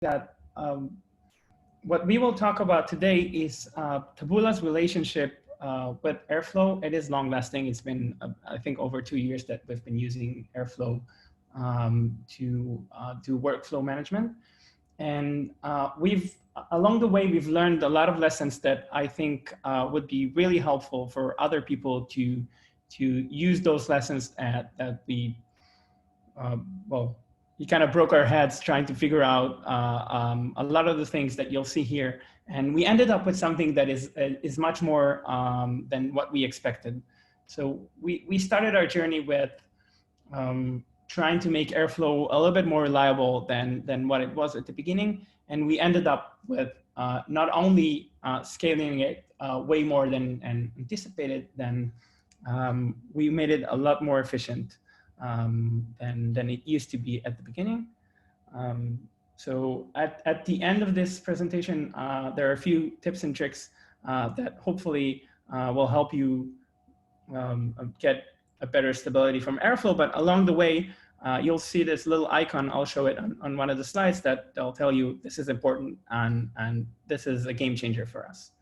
that what we will talk about today is Taboola's relationship with Airflow. It is long lasting. It's been, I think, over 2 years that we've been using Airflow to do workflow management. And along the way, we've learned a lot of lessons that I think would be really helpful for other people to use those lessons that we, well, we kind of broke our heads trying to figure out a lot of the things that you'll see here. And we ended up with something that is much more than what we expected. So we started our journey with trying to make Airflow a little bit more reliable than what it was at the beginning. And we ended up with not only scaling it way more than anticipated, then we made it a lot more efficient than it used to be at the beginning. So at the end of this presentation, there are a few tips and tricks that hopefully will help you get a better stability from Airflow. But along the way, you'll see this little icon. I'll show it on one of the slides that they'll tell you this is important and this is a game changer for us.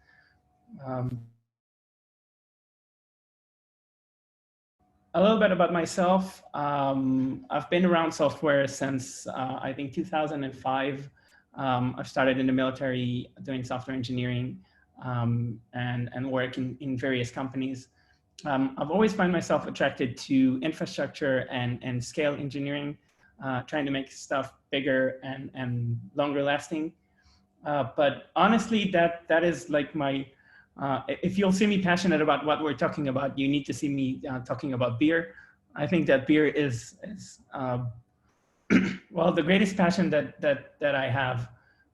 A little bit about myself. I've been around software since I think 2005. I've started in the military doing software engineering and working in various companies. I've always found myself attracted to infrastructure and scale engineering, trying to make stuff bigger and longer lasting. But honestly, that is like my, if you'll see me passionate about what we're talking about, you need to see me talking about beer. I think that beer is well, the greatest passion that I have.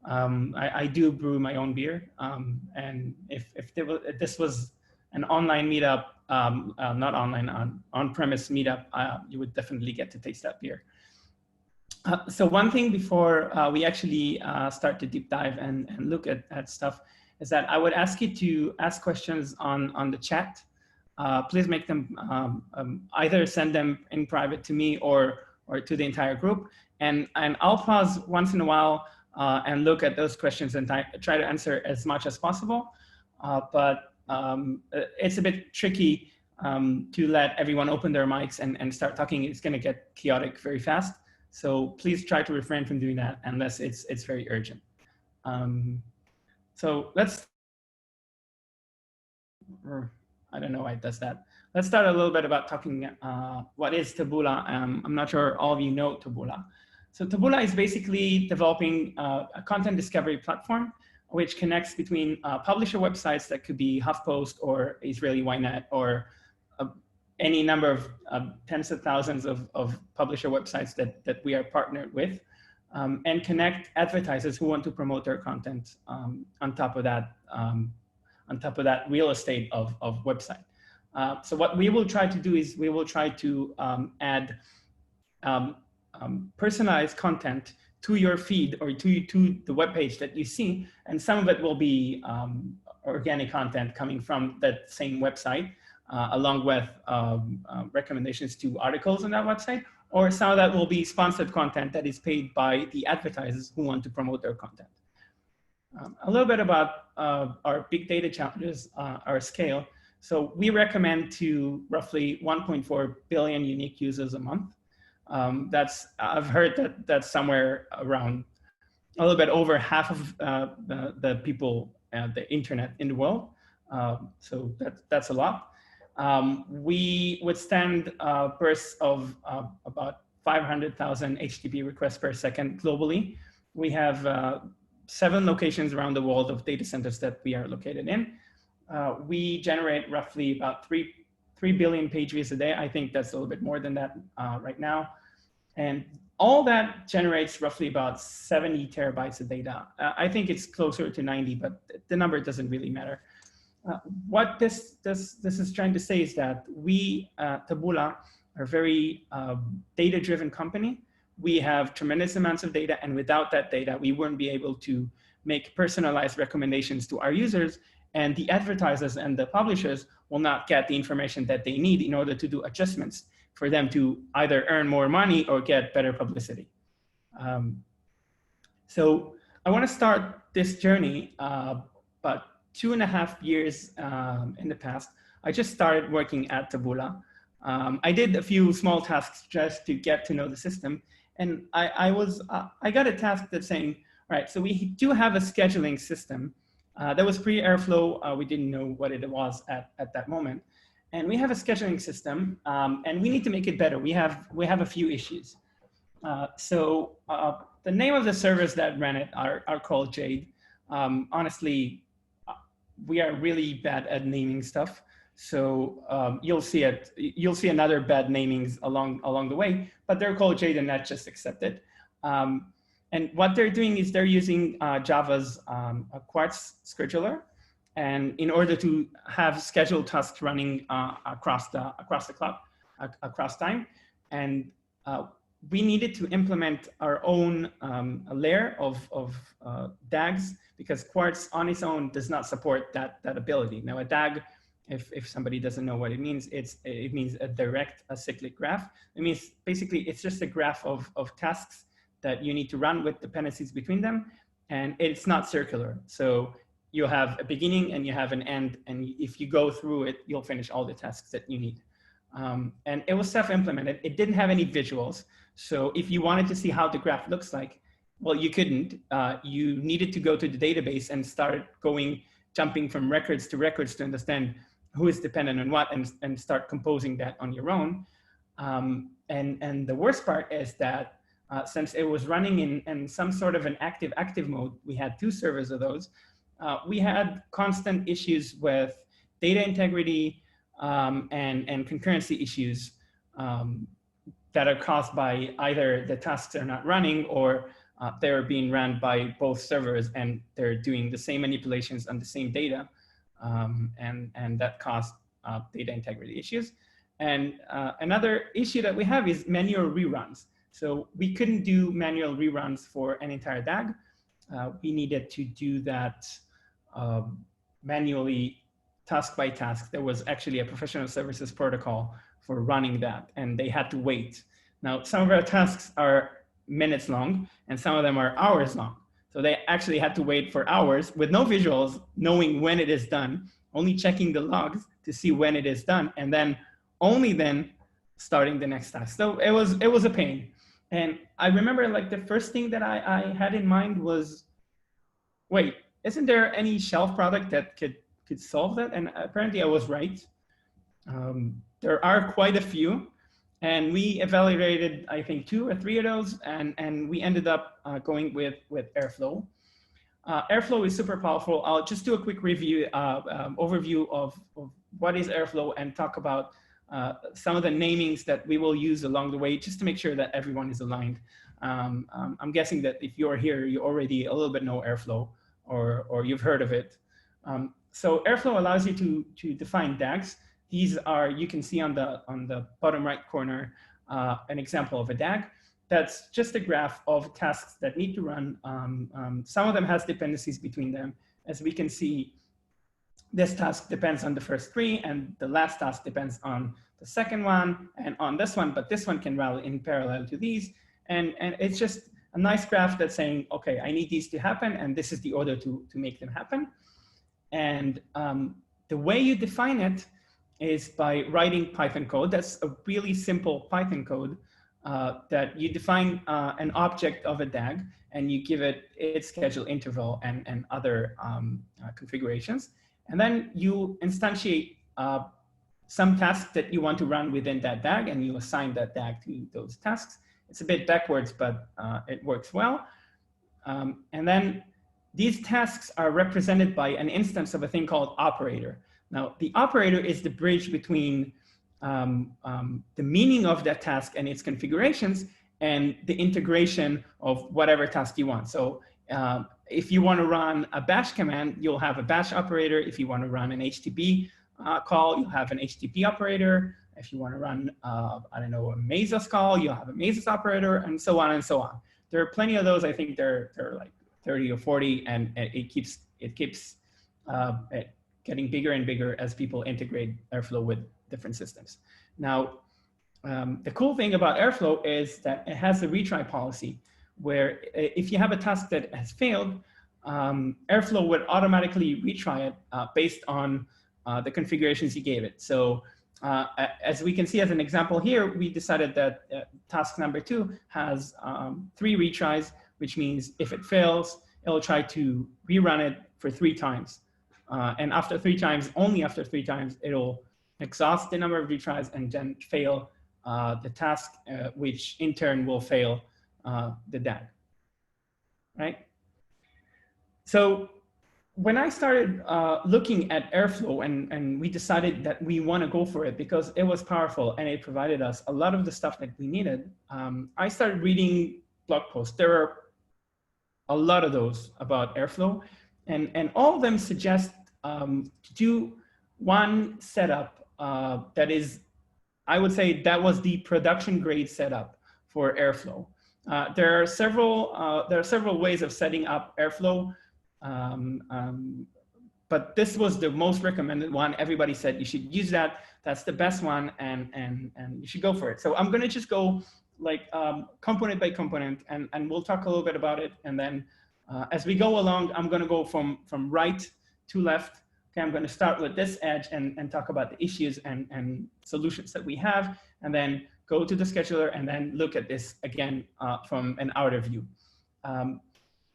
I do brew my own beer. And if this was an online meetup, not online, on-premise meetup, you would definitely get to taste that beer. So one thing before we actually start to deep dive and look at stuff is that I would ask you to ask questions on the chat. Please make them, either send them in private to me or to the entire group. And I'll pause once in a while and look at those questions and try to answer as much as possible. But it's a bit tricky to let everyone open their mics and start talking. It's going to get chaotic very fast. So please try to refrain from doing that unless it's very urgent. So let's, I don't know why it does that. Let's start a little bit about talking what is Taboola. I'm not sure all of you know Taboola. So Taboola is basically developing a content discovery platform which connects between publisher websites that could be HuffPost or Israeli Ynet or any number of tens of thousands of publisher websites that we are partnered with, and connect advertisers who want to promote their content on top of that real estate of website. So what we will try to do is we will try to add personalized content to your feed or to the web page that you see, and some of it will be organic content coming from that same website, along with recommendations to articles on that website, or some of that will be sponsored content that is paid by the advertisers who want to promote their content. A little bit about our big data challenges, our scale. So we recommend to roughly 1.4 billion unique users a month. I've heard that's somewhere around a little bit over half of the people at the internet in the world. So that's a lot. We withstand bursts of about 500,000 HTTP requests per second globally. We have 7 locations around the world of data centers that we are located in. We generate roughly about 3 billion page views a day. I think that's a little bit more than that right now. And all that generates roughly about 70 terabytes of data. I think it's closer to 90, but the number doesn't really matter. What this is trying to say is that we, Taboola, are a very data-driven company. We have tremendous amounts of data, and without that data, we wouldn't be able to make personalized recommendations to our users, and the advertisers and the publishers will not get the information that they need in order to do adjustments for them to either earn more money or get better publicity. So I want to start this journey about 2.5 years in the past. I just started working at Taboola. I did a few small tasks just to get to know the system. And I got a task that's saying, all right, so we do have a scheduling system. That was pre-Airflow. We didn't know what it was at that moment. And we have a scheduling system, and we need to make it better. We have a few issues. The name of the servers that ran it are called Jade. Honestly, we are really bad at naming stuff. So you'll see another bad namings along the way, but they're called Jade, and that's just accepted. And what they're doing is they're using Java's Quartz scheduler, and in order to have scheduled tasks running across the clock, across time, and we needed to implement our own layer of DAGs, because Quartz on its own does not support that ability. Now, a DAG, if somebody doesn't know what it means, it means a direct acyclic graph. It means basically it's just a graph of tasks that you need to run with dependencies between them, and it's not circular. So you have a beginning and you have an end, and if you go through it, you'll finish all the tasks that you need. And it was self-implemented. It didn't have any visuals. So if you wanted to see how the graph looks like, well, you couldn't. You needed to go to the database and start jumping from records to records to understand who is dependent on what, and start composing that on your own. And the worst part is that since it was running in some sort of an active mode, we had 2 servers of those. We had constant issues with data integrity and concurrency issues that are caused by either the tasks are not running, or they're being run by both servers and they're doing the same manipulations on the same data, and that caused data integrity issues. And another issue that we have is manual reruns. So we couldn't do manual reruns for an entire DAG. We needed to do that manually, task by task. There was actually a professional services protocol for running that, and they had to wait. Now, some of our tasks are minutes long, and some of them are hours long. So they actually had to wait for hours with no visuals, knowing when it is done, only checking the logs to see when it is done, and then only then starting the next task. So it was a pain. And I remember, like, the first thing that I had in mind was, wait, isn't there any shelf product that could solve that? And apparently I was right. There are quite a few, and we evaluated, I think, 2 or 3 of those, and we ended up going with Airflow. Airflow is super powerful. I'll just do a quick review, overview of what is Airflow, and talk about some of the namings that we will use along the way, just to make sure that everyone is aligned. I'm guessing that if you're here, you already a little bit know Airflow, or you've heard of it. So Airflow allows you to define DAGs. These are, you can see on the bottom right corner, an example of a DAG. That's just a graph of tasks that need to run. Some of them has dependencies between them. As we can see, this task depends on the first 3, and the last task depends on the second one, and on this one, but this one can run in parallel to these. And it's just a nice graph that's saying, okay, I need these to happen, and this is the order to make them happen. And the way you define it is by writing Python code. That's a really simple Python code that you define an object of a DAG, and you give it its schedule interval and other configurations. And then you instantiate some tasks that you want to run within that DAG, and you assign that DAG to those tasks. It's a bit backwards, but it works well. And then these tasks are represented by an instance of a thing called operator. Now, the operator is the bridge between the meaning of that task and its configurations and the integration of whatever task you want. So if you want to run a bash command, you'll have a bash operator. If you want to run an HTTP call, you'll have an HTTP operator. If you want to run, I don't know, a Mesos call, you'll have a Mesos operator, and so on and so on. There are plenty of those. I think they're like 30 or 40, and it keeps getting bigger and bigger as people integrate Airflow with different systems. Now, the cool thing about Airflow is that it has a retry policy. where if you have a task that has failed, Airflow would automatically retry it based on the configurations you gave it. So as we can see as an example here, we decided that task number 2 has 3 retries, which means if it fails, it'll try to rerun it for 3 times. And after 3 times, only after 3 times, it'll exhaust the number of retries and then fail the task, which in turn will fail the DAG, right? So when I started looking at Airflow and we decided that we want to go for it because it was powerful and it provided us a lot of the stuff that we needed, I started reading blog posts. There are a lot of those about Airflow, and all of them suggest to do one setup that is, I would say that was the production grade setup for Airflow. There are several ways of setting up Airflow, but this was the most recommended one. Everybody said you should use that. That's the best one, and you should go for it. So I'm going to just go like component by component, and we'll talk a little bit about it. And then as we go along, I'm going to go from right to left. Okay, I'm going to start with this edge and talk about the issues and solutions that we have, and then go to the scheduler and then look at this again from an outer view.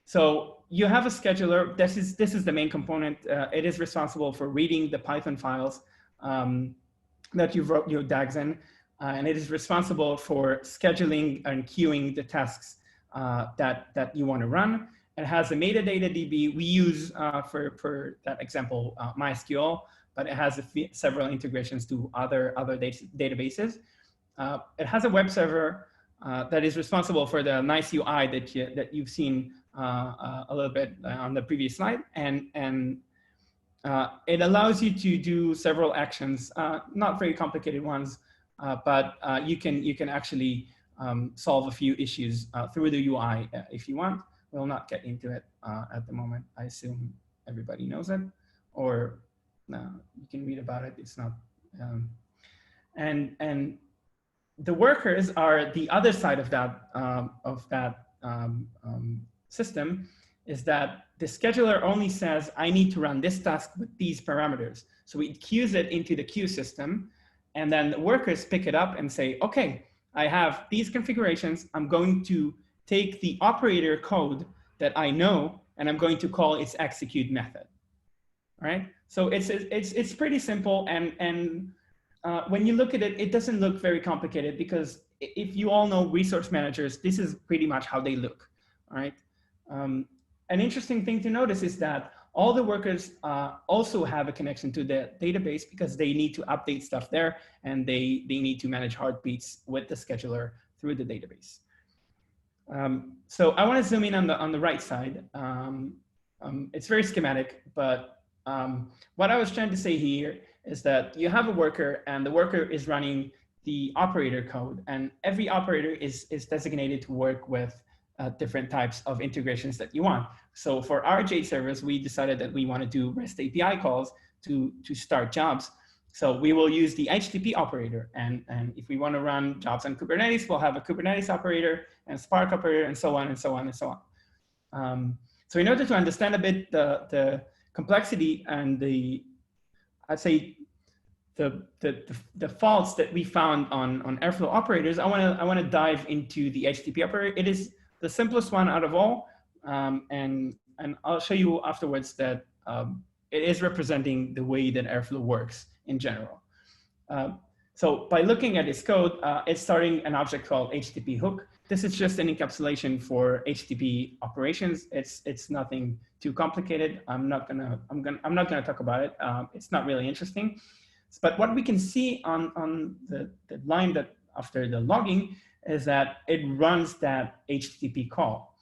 So you have a scheduler. This is the main component. It is responsible for reading the Python files that you wrote your DAGs in, and it is responsible for scheduling and queuing the tasks that you want to run. It has a metadata DB. We use for that example MySQL, but it has several integrations to other databases. It has a web server that is responsible for the nice UI that you've seen a little bit on the previous slide, and it allows you to do several actions, not very complicated ones, but you can actually solve a few issues through the UI if you want. We'll not get into it at the moment. I assume everybody knows it, or you can read about it. It's not, and the workers are the other side of that system. Is that the scheduler only says I need to run this task with these parameters, so it queues it into the queue system, and then the workers pick it up and say, okay, I have these configurations. I'm going to take the operator code that I know, and I'm going to call its execute method. All right. So it's pretty simple, and when you look at it, it doesn't look very complicated, because if you all know resource managers, this is pretty much how they look. All right. An interesting thing to notice is that all the workers also have a connection to the database, because they need to update stuff there, and they need to manage heartbeats with the scheduler through the database. So I want to zoom in on the right side. It's very schematic, but what I was trying to say here is that you have a worker, and the worker is running the operator code, and every operator is designated to work with different types of integrations that you want. So for our Jade servers, we decided that we want to do REST API calls to start jobs. So we will use the HTTP operator, and if we want to run jobs on Kubernetes, we'll have a Kubernetes operator and Spark operator, and so on and so on and so on. So in order to understand a bit the complexity and I'd say the faults that we found on Airflow operators, I want to dive into the HTTP operator. It is the simplest one out of all, and I'll show you afterwards that it is representing the way that Airflow works in general. So by looking at this code, it's starting an object called HTTP hook. This is just an encapsulation for HTTP operations. It's nothing too complicated. I'm not gonna talk about it. It's not really interesting. But what we can see on the line that after the logging is that it runs that HTTP call.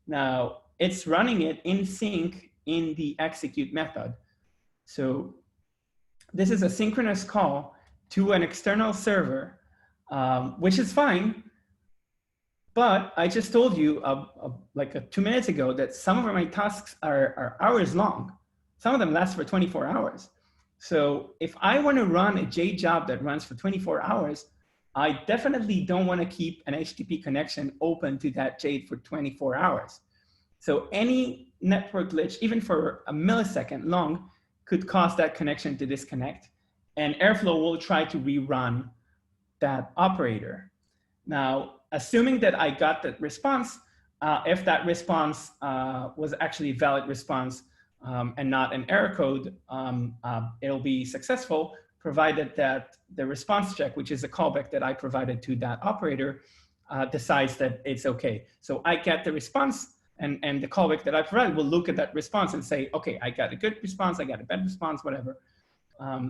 Now it's running it in sync in the execute method. So this is a synchronous call to an external server, which is fine. But I just told you like 2 minutes ago that some of my tasks are hours long. Some of them last for 24 hours. So if I want to run a Jade job that runs for 24 hours, I definitely don't want to keep an HTTP connection open to that Jade for 24 hours. So any network glitch, even for a millisecond long, could cause that connection to disconnect. And Airflow will try to rerun that operator. Now, assuming that I got that response, if that response was actually a valid response and not an error code, it'll be successful, provided that the response check, which is a callback that I provided to that operator, decides that it's okay. So I get the response, and the callback that I provided will look at that response and say, okay, I got a good response, I got a bad response, whatever.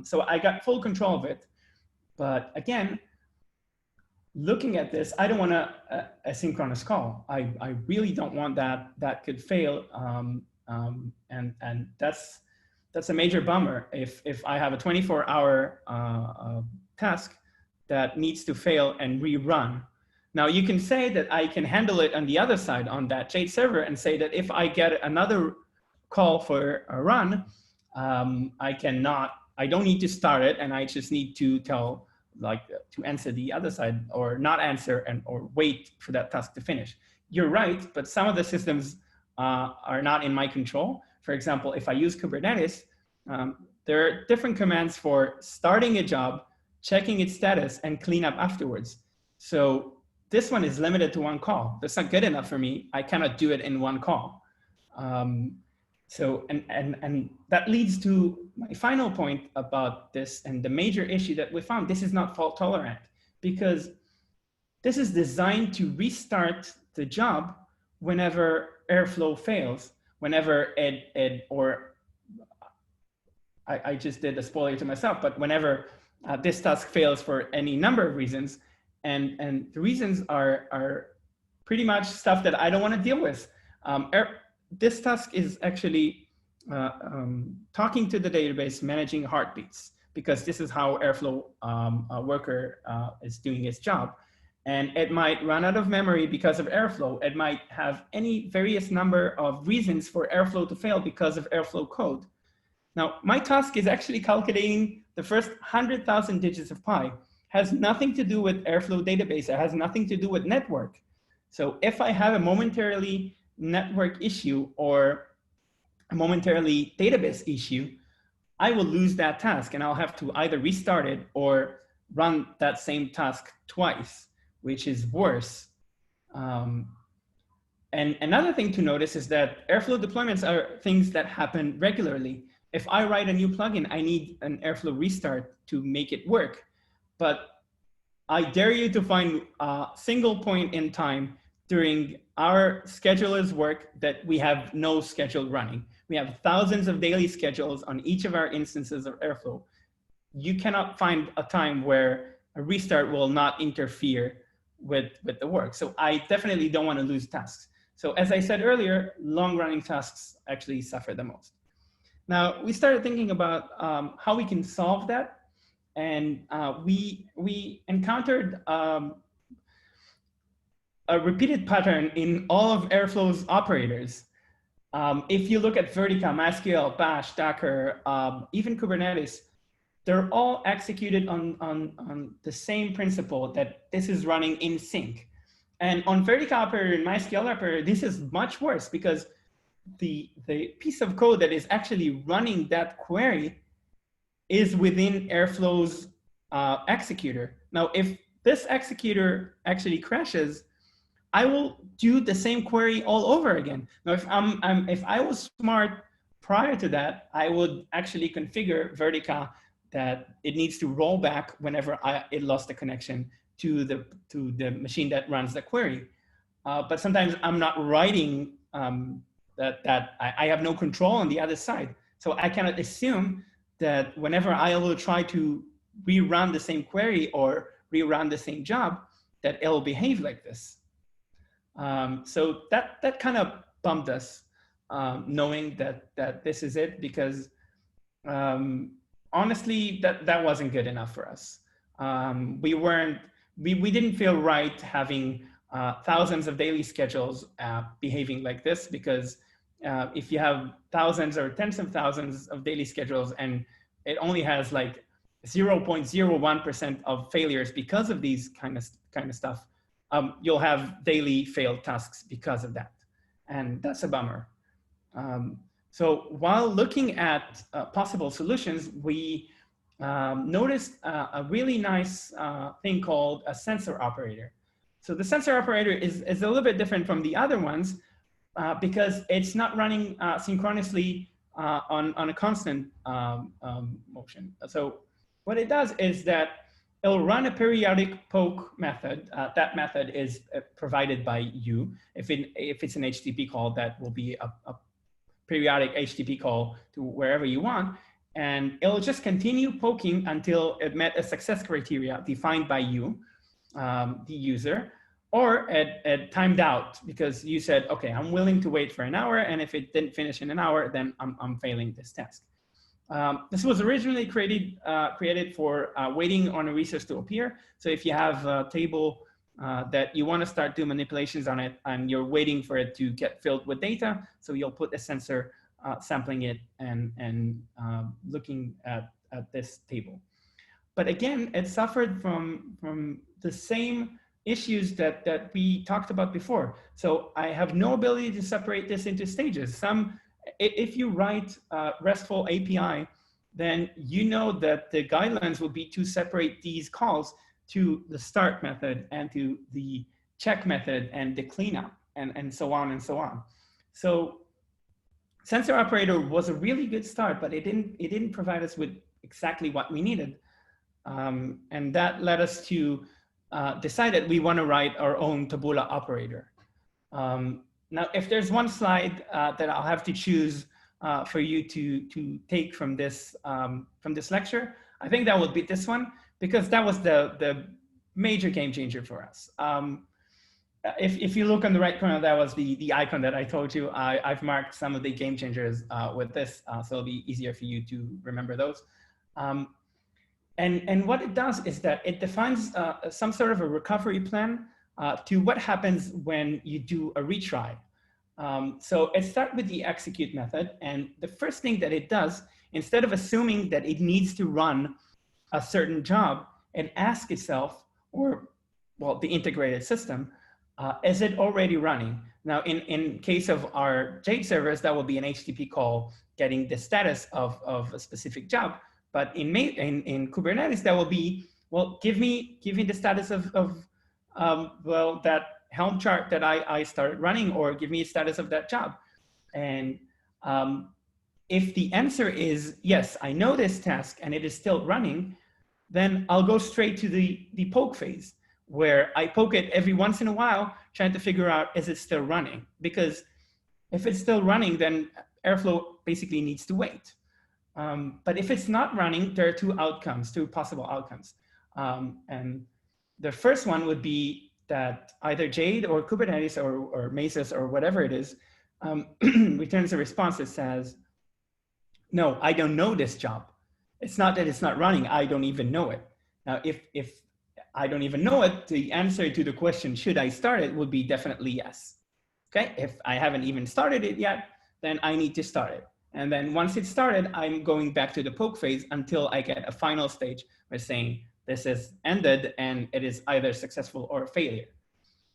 So I got full control of it. But again, looking at this, I don't want a asynchronous call. I really don't want that. That could fail. And that's a major bummer if I have a 24-hour task that needs to fail and rerun. Now you can say that I can handle it on the other side on that Jade server and say that if I get another call for a run, I don't need to start it, and I just need to tell to answer the other side or not answer or wait for that task to finish. You're right, but some of the systems are not in my control. For example, if I use Kubernetes, there are different commands for starting a job, checking its status, and clean up afterwards. So this one is limited to one call. That's not good enough for me. I cannot do it in one call. So that leads to my final point about this, and the major issue that we found. This is not fault tolerant, because this is designed to restart the job whenever Airflow fails, whenever I just did a spoiler to myself, but whenever this task fails for any number of reasons, and the reasons are pretty much stuff that I don't want to deal with. This task is actually talking to the database, managing heartbeats, because this is how Airflow worker is doing its job. And it might run out of memory because of Airflow. It might have any various number of reasons for Airflow to fail because of Airflow code. Now, my task is actually calculating the first 100,000 digits of pi. Has nothing to do with Airflow database. It has nothing to do with network. So if I have a momentarily network issue or a momentarily database issue, I will lose that task, and I'll have to either restart it or run that same task twice, which is worse. And another thing to notice is that Airflow deployments are things that happen regularly. If I write a new plugin, I need an Airflow restart to make it work. But I dare you to find a single point in time during our schedulers work that we have no schedule running. We have thousands of daily schedules on each of our instances of Airflow. You cannot find a time where a restart will not interfere with the work. So I definitely don't want to lose tasks. So as I said earlier, long-running tasks actually suffer the most. Now, we started thinking about how we can solve that. And we encountered a repeated pattern in all of Airflow's operators. If you look at Vertica, MySQL, Bash, Docker, even Kubernetes, they're all executed on the same principle that this is running in sync. And on Vertica operator and MySQL operator, this is much worse, because the piece of code that is actually running that query is within Airflow's executor. Now, if this executor actually crashes, I will do the same query all over again. Now, if I was smart prior to that, I would actually configure Vertica that it needs to roll back whenever it lost the connection to the machine that runs the query. But sometimes I'm not writing that I have no control on the other side. So I cannot assume that whenever I will try to rerun the same query or rerun the same job, that it'll behave like this. So that kind of bummed us, knowing that this is it, because honestly, that wasn't good enough for us. We didn't feel right having thousands of daily schedules behaving like this, because if you have thousands or tens of thousands of daily schedules and it only has like 0.01% of failures because of these kind of stuff, you'll have daily failed tasks because of that. And that's a bummer. So while looking at possible solutions, we noticed a really nice thing called a sensor operator. So the sensor operator is a little bit different from the other ones because it's not running synchronously on a constant motion. So what it does is that it'll run a periodic poke method. That method is provided by you. If it's an HTTP call, that will be a periodic HTTP call to wherever you want. And it'll just continue poking until it met a success criteria defined by you, the user, or it timed out because you said, okay, I'm willing to wait for an hour. And if it didn't finish in an hour, then I'm failing this task. This was originally created for waiting on a resource to appear. So if you have a table that you want to start doing manipulations on it and you're waiting for it to get filled with data, so you'll put a sensor sampling it and looking at this table. But again, it suffered from the same issues that we talked about before. So I have no ability to separate this into stages. If you write RESTful API, then you know that the guidelines will be to separate these calls to the start method and to the check method and the cleanup and so on and so on. So sensor operator was a really good start, but it didn't provide us with exactly what we needed. And that led us to decide that we want to write our own Taboola operator. Now, if there's one slide that I'll have to choose for you to take from this lecture, I think that would be this one, because that was the major game changer for us. If you look on the right corner, that was the icon that I told you. I've marked some of the game changers with this, so it'll be easier for you to remember those. And what it does is that it defines some sort of a recovery plan to what happens when you do a retry. So it starts with the execute method. And the first thing that it does, instead of assuming that it needs to run a certain job, it asks itself, or well, the integrated system, is it already running? Now, in case of our Jade servers, that will be an HTTP call getting the status of a specific job. But in Kubernetes, that will be, well, give me the status of well, that Helm chart that I started running, or give me a status of that job. And if the answer is, yes, I know this task and it is still running, then I'll go straight to the poke phase, where I poke it every once in a while, trying to figure out, is it still running? Because if it's still running, then Airflow basically needs to wait. But if it's not running, there are two possible outcomes. And the first one would be that either Jade or Kubernetes or Mesos or whatever it is returns a response that says, no, I don't know this job. It's not that it's not running, I don't even know it. Now, if I don't even know it, the answer to the question, should I start it, would be definitely yes. Okay, if I haven't even started it yet, then I need to start it. And then once it's started, I'm going back to the poke phase until I get a final stage by saying this is ended and it is either successful or a failure.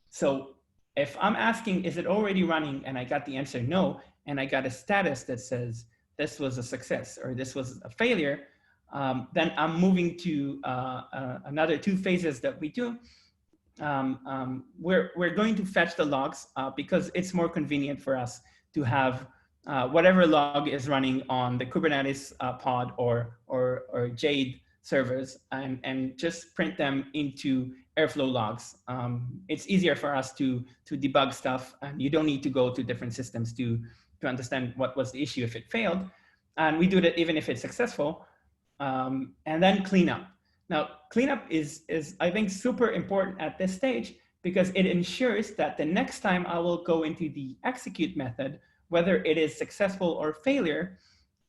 So if I'm asking, is it already running? And I got the answer no, and I got a status that says this was a success or this was a failure, then I'm moving to another two phases that we do. We're going to fetch the logs because it's more convenient for us to have whatever log is running on the Kubernetes pod or Jade servers and just print them into Airflow logs. It's easier for us to debug stuff, and you don't need to go to different systems to understand what was the issue if it failed. And we do that even if it's successful. And then cleanup. Now, cleanup is I think super important at this stage because it ensures that the next time I will go into the execute method, whether it is successful or failure,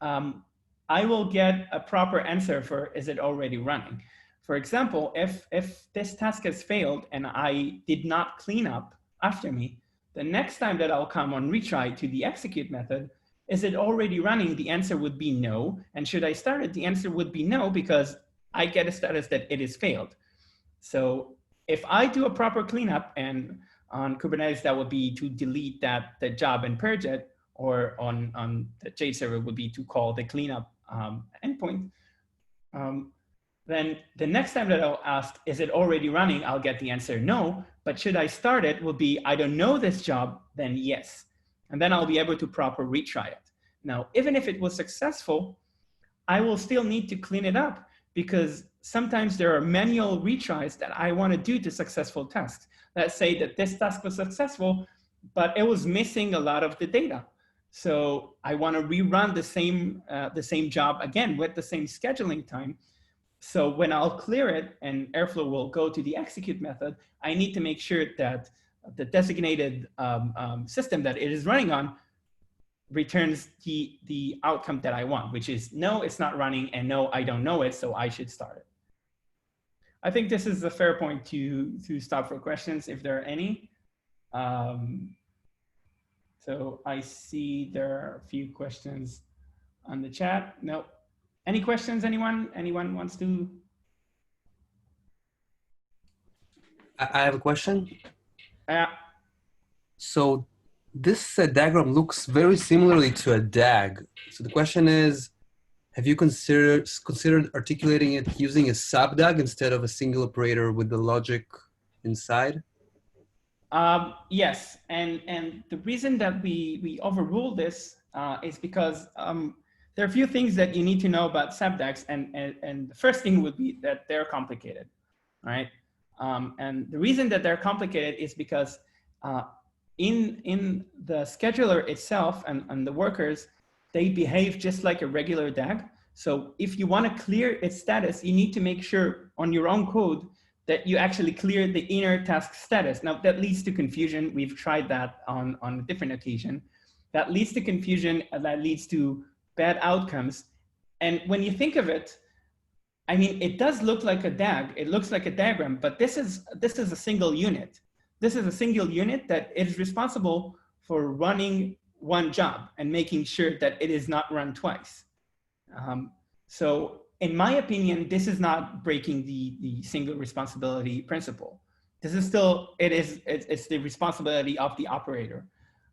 I will get a proper answer for, is it already running? For example, if this task has failed and I did not clean up after me, the next time that I'll come on retry to the execute method, is it already running? The answer would be no. And should I start it? The answer would be no, because I get a status that it is failed. So if I do a proper cleanup, and on Kubernetes, that would be to delete the job and purge it, or on the Jade server would be to call the cleanup endpoint. Then the next time that I'll ask, is it already running? I'll get the answer no, but should I start it will be, I don't know this job, then yes. And then I'll be able to proper retry it. Now, even if it was successful, I will still need to clean it up, because sometimes there are manual retries that I want to do to successful tasks. Let's say that this task was successful, but it was missing a lot of the data. So I want to rerun the same job again with the same scheduling time. So when I'll clear it and Airflow will go to the execute method, I need to make sure that the designated system that it is running on returns the outcome that I want, which is no, it's not running, and no, I don't know it, so I should start it. I think this is a fair point to stop for questions if there are any. So I see there are a few questions on the chat. No. Any questions, anyone? Anyone wants to? I have a question. So this diagram looks very similarly to a DAG. So the question is, have you considered articulating it using a sub-DAG instead of a single operator with the logic inside? Yes, and the reason that we overrule this is because there are a few things that you need to know about sub-DAGs, and the first thing would be that they're complicated, right? And the reason that they're complicated is because in the scheduler itself and the workers, they behave just like a regular DAG. So if you want to clear its status, you need to make sure on your own code that you actually clear the inner task status. Now that leads to confusion. We've tried that on a different occasion. That leads to confusion, and that leads to bad outcomes. And when you think of it, I mean, it does look like a DAG. It looks like a diagram, but this is a single unit. This is a single unit that is responsible for running one job and making sure that it is not run twice. So in my opinion, this is not breaking the single responsibility principle. This is still, it's the responsibility of the operator.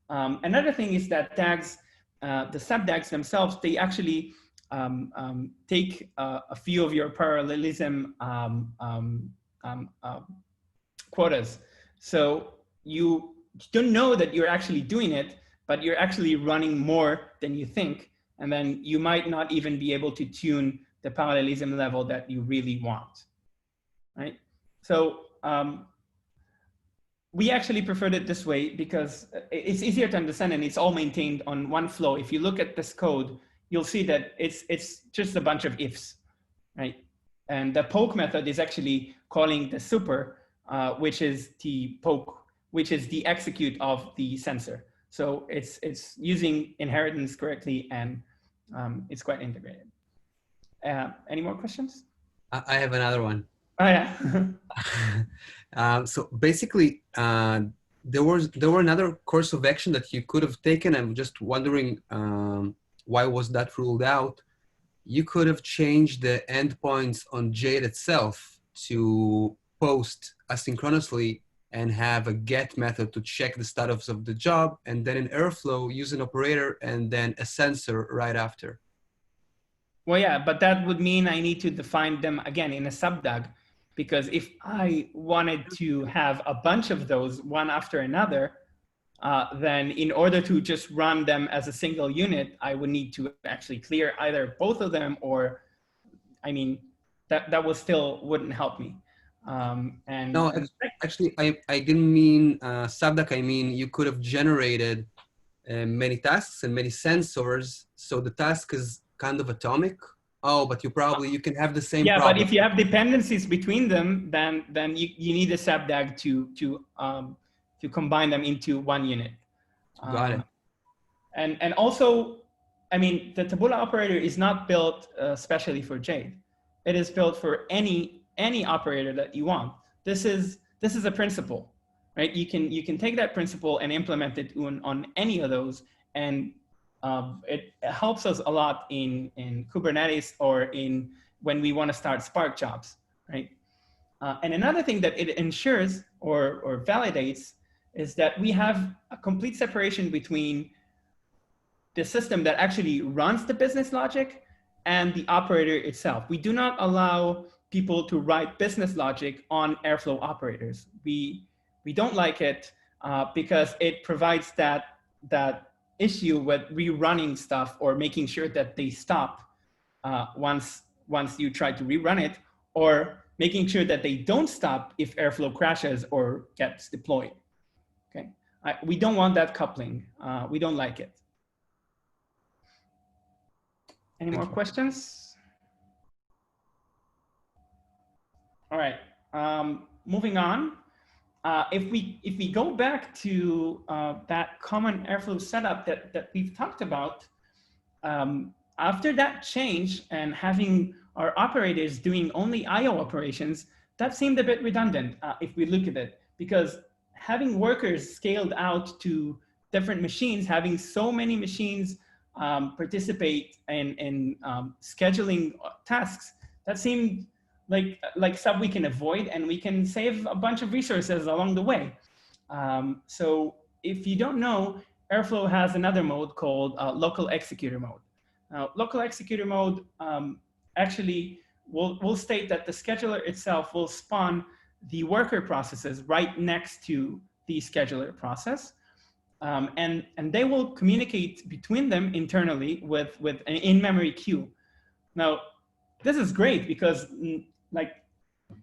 Another thing is that DAGs, the sub-DAGs themselves, they actually take a few of your parallelism quotas. So you don't know that you're actually doing it, but you're actually running more than you think. And then you might not even be able to tune the parallelism level that you really want, right? So we actually preferred it this way because it's easier to understand, and it's all maintained on one flow. If you look at this code, you'll see that it's just a bunch of ifs, right? And the poke method is actually calling the super, which is the poke, which is the execute of the sensor. So it's using inheritance correctly, and it's quite integrated. Any more questions? I have another one. Oh yeah. So basically, there were another course of action that you could have taken. I'm just wondering why was that ruled out? You could have changed the endpoints on Jade itself to post asynchronously and have a get method to check the status of the job, and then in Airflow use an operator and then a sensor right after. Well, yeah, but that would mean I need to define them again in a sub-DAG, because if I wanted to have a bunch of those one after another, then in order to just run them as a single unit, I would need to actually clear either both of them, or, I mean, that was still wouldn't help me. No, actually, I didn't mean sub-DAG. I mean, you could have generated many tasks and many sensors, so the task is kind of atomic. Oh, but you can have the same problem. But if you have dependencies between them, then you need a sub-DAG to combine them into one unit. Got it. And also, I mean, the Taboola operator is not built specially for Jade. It is built for any operator that you want. This is a principle, right? You can take that principle and implement it on any of those, and it helps us a lot in Kubernetes or in when we want to start Spark jobs, right? And another thing that it ensures or validates is that we have a complete separation between the system that actually runs the business logic and the operator itself. We do not allow people to write business logic on Airflow operators. We don't like it because it provides that issue with rerunning stuff or making sure that they stop once you try to rerun it, or making sure that they don't stop if Airflow crashes or gets deployed. Okay, we don't want that coupling. We don't like it. Any more questions? All right, moving on. If we go back to that common Airflow setup that we've talked about, after that change and having our operators doing only IO operations, that seemed a bit redundant if we look at it, because having workers scaled out to different machines, having so many machines participate in scheduling tasks, that seemed like stuff we can avoid, and we can save a bunch of resources along the way. So if you don't know, Airflow has another mode called local executor mode. Now, local executor mode actually will state that the scheduler itself will spawn the worker processes right next to the scheduler process. And they will communicate between them internally with an in-memory queue. Now, this is great because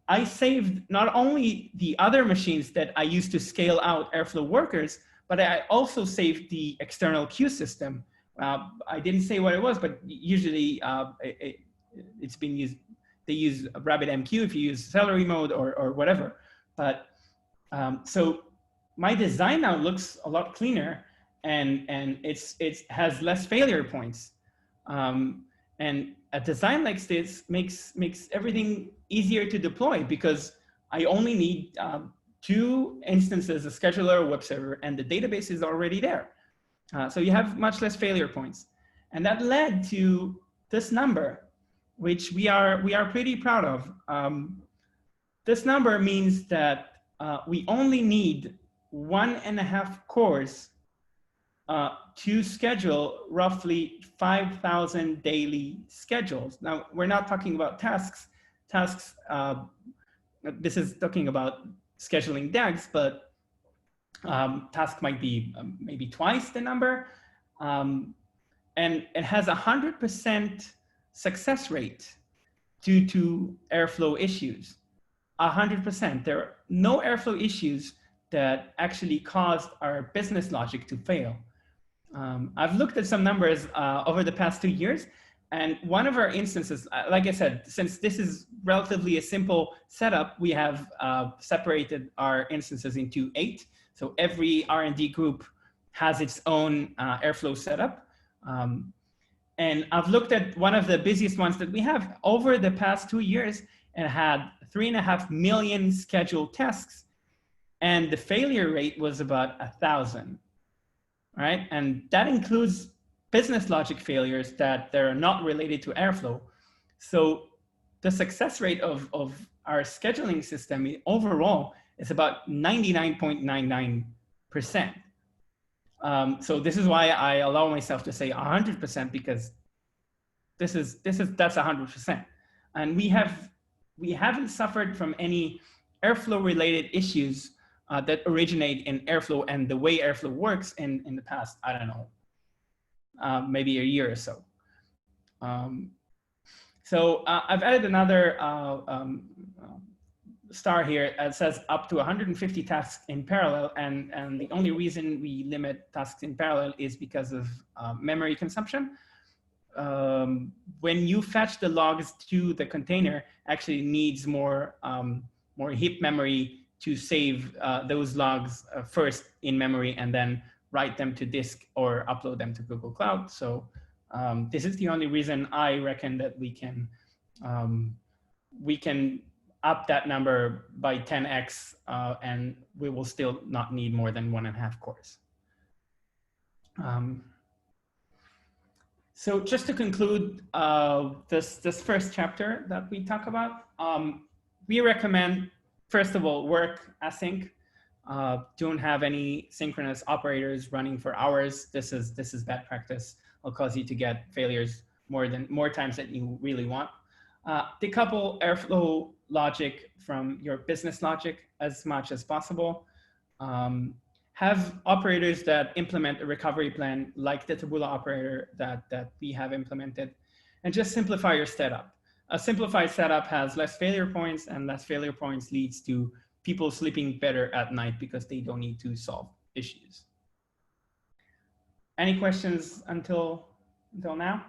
I saved not only the other machines that I used to scale out Airflow workers, but I also saved the external queue system. I didn't say what it was, but usually it's been used. They use RabbitMQ if you use Celery mode or whatever. But so my design now looks a lot cleaner, and it has less failure points. And a design like this makes everything easier to deploy, because I only need 2 instances, a scheduler, a web server, and the database is already there. So you have much less failure points. And that led to this number, which we are pretty proud of. This number means that we only need 1.5 cores to schedule roughly 5,000 daily schedules. Now, we're not talking about tasks. Tasks, this is talking about scheduling DAGs, but task might be maybe twice the number. And it has 100% success rate due to Airflow issues. 100%. There are no Airflow issues that actually caused our business logic to fail. I've looked at some numbers over the past 2 years, and one of our instances, like I said, since this is relatively a simple setup, we have separated our instances into 8. So every R&D group has its own Airflow setup. And I've looked at one of the busiest ones that we have. Over the past 2 years, it had 3.5 million scheduled tasks, and the failure rate was about 1,000, right? And that includes business logic failures that are not related to Airflow. So the success rate of our scheduling system overall is about 99.99%. So this is why I allow myself to say 100%, because that's 100%. And we haven't suffered from any Airflow related issues that originate in Airflow and the way Airflow works in the past, I don't know, maybe a year or so. I've added another star here that says up to 150 tasks in parallel, and the only reason we limit tasks in parallel is because of memory consumption. When you fetch the logs to the container, actually needs more heap memory to save those logs first in memory and then write them to disk or upload them to Google Cloud. So this is the only reason I reckon that we can up that number by 10x, and we will still not need more than 1.5 cores. So just to conclude this first chapter that we talk about, we recommend, first of all, work async. Don't have any synchronous operators running for hours. This is bad practice. It'll cause you to get failures more times than you really want. Decouple Airflow logic from your business logic as much as possible. Have operators that implement a recovery plan like the Taboola operator that we have implemented, and just simplify your setup. A simplified setup has less failure points, and less failure points leads to people sleeping better at night because they don't need to solve issues. Any questions until now?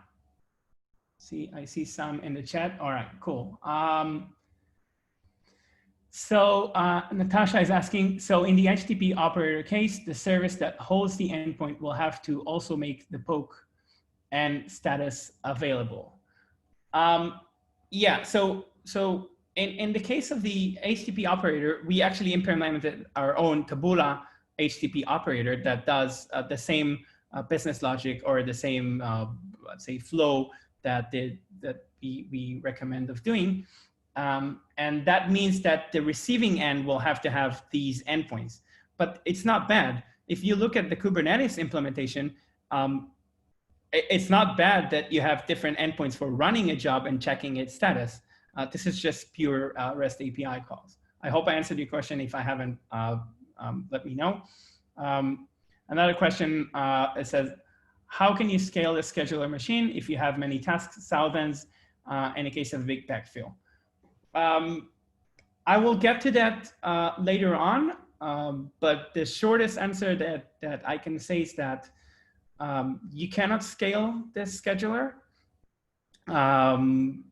I see some in the chat. All right, cool. So Natasha is asking, so in the HTTP operator case, the service that holds the endpoint will have to also make the poke and status available. Yeah, so in the case of the HTTP operator, we actually implemented our own Taboola HTTP operator that does the same business logic or the same, let's say, flow that we recommend of doing. And that means that the receiving end will have to have these endpoints, but it's not bad. If you look at the Kubernetes implementation, it's not bad that you have different endpoints for running a job and checking its status. This is just pure REST API calls. I hope I answered your question. If I haven't, let me know. Another question, it says, how can you scale the scheduler machine if you have many tasks, thousands, in a case of big backfill? I will get to that later on, but the shortest answer that I can say is that you cannot scale this scheduler. Airflow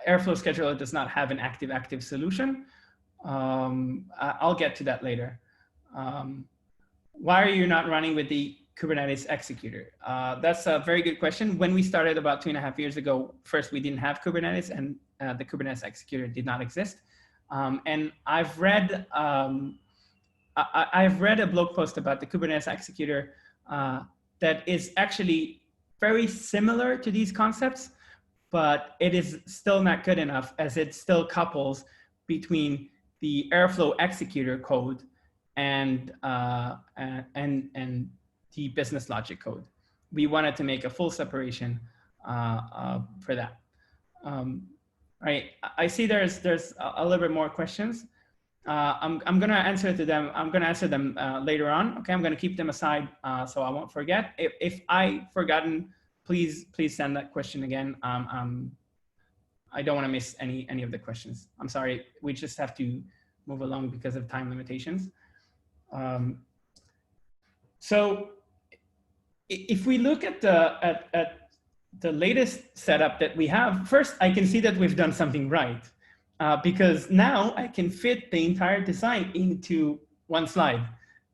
scheduler does not have an active solution. I'll get to that later. Why are you not running with the Kubernetes executor? That's a very good question. When we started about 2.5 years ago, first we didn't have Kubernetes, and the Kubernetes executor did not exist. And I've read a blog post about the Kubernetes executor that is actually very similar to these concepts, but it is still not good enough, as it still couples between the Airflow executor code and the business logic code. We wanted to make a full separation for that. Right, I see there's a little bit more questions. I'm gonna answer to them. I'm gonna answer them later on. Okay, I'm gonna keep them aside so I won't forget. If I forgotten, please send that question again. I don't want to miss any of the questions. I'm sorry. We just have to move along because of time limitations. So if we look at the latest setup that we have, first I can see that we've done something right, because now I can fit the entire design into one slide,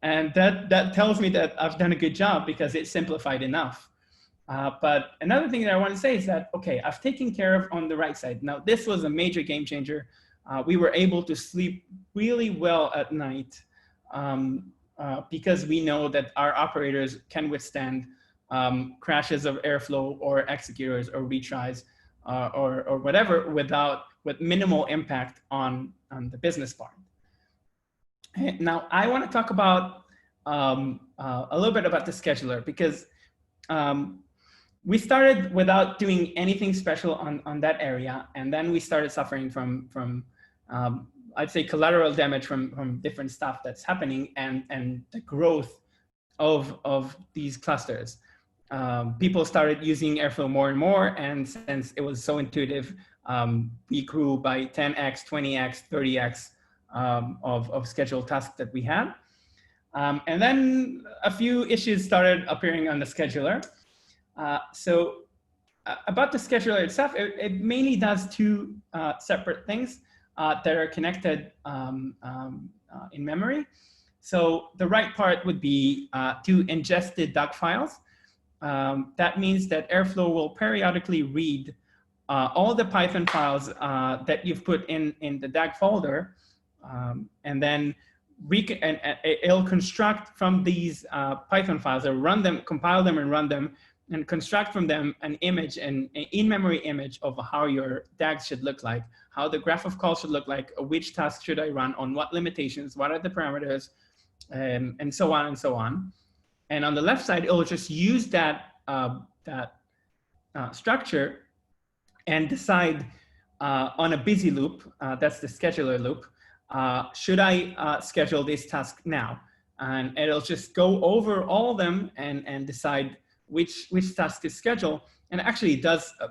and that tells me that I've done a good job because it's simplified enough. But another thing that I want to say is that, okay, I've taken care of on the right side. Now this was a major game changer. We were able to sleep really well at night because we know that our operators can withstand crashes of Airflow or executors or retries or whatever with minimal impact on the business part. Now I want to talk about a little bit about the scheduler, because we started without doing anything special on that area, and then we started suffering from I'd say collateral damage from different stuff that's happening and the growth of these clusters. People started using Airflow more and more, and since it was so intuitive, we grew by 10x, 20x, 30x of scheduled tasks that we had. And then a few issues started appearing on the scheduler. So about the scheduler itself, it mainly does two separate things that are connected in memory. So the right part would be to ingest the DAG files. That means that Airflow will periodically read all the Python files that you've put in the DAG folder, and then it'll construct from these Python files, or run them, compile them and run them and construct from them an image, an in-memory image of how your DAGs should look like, how the graph of calls should look like, which task should I run, on what limitations, what are the parameters, and so on and so on. And on the left side, it will just use that, structure and decide on a busy loop, that's the scheduler loop, should I schedule this task now? And it'll just go over all of them and decide which task to schedule. And actually it does a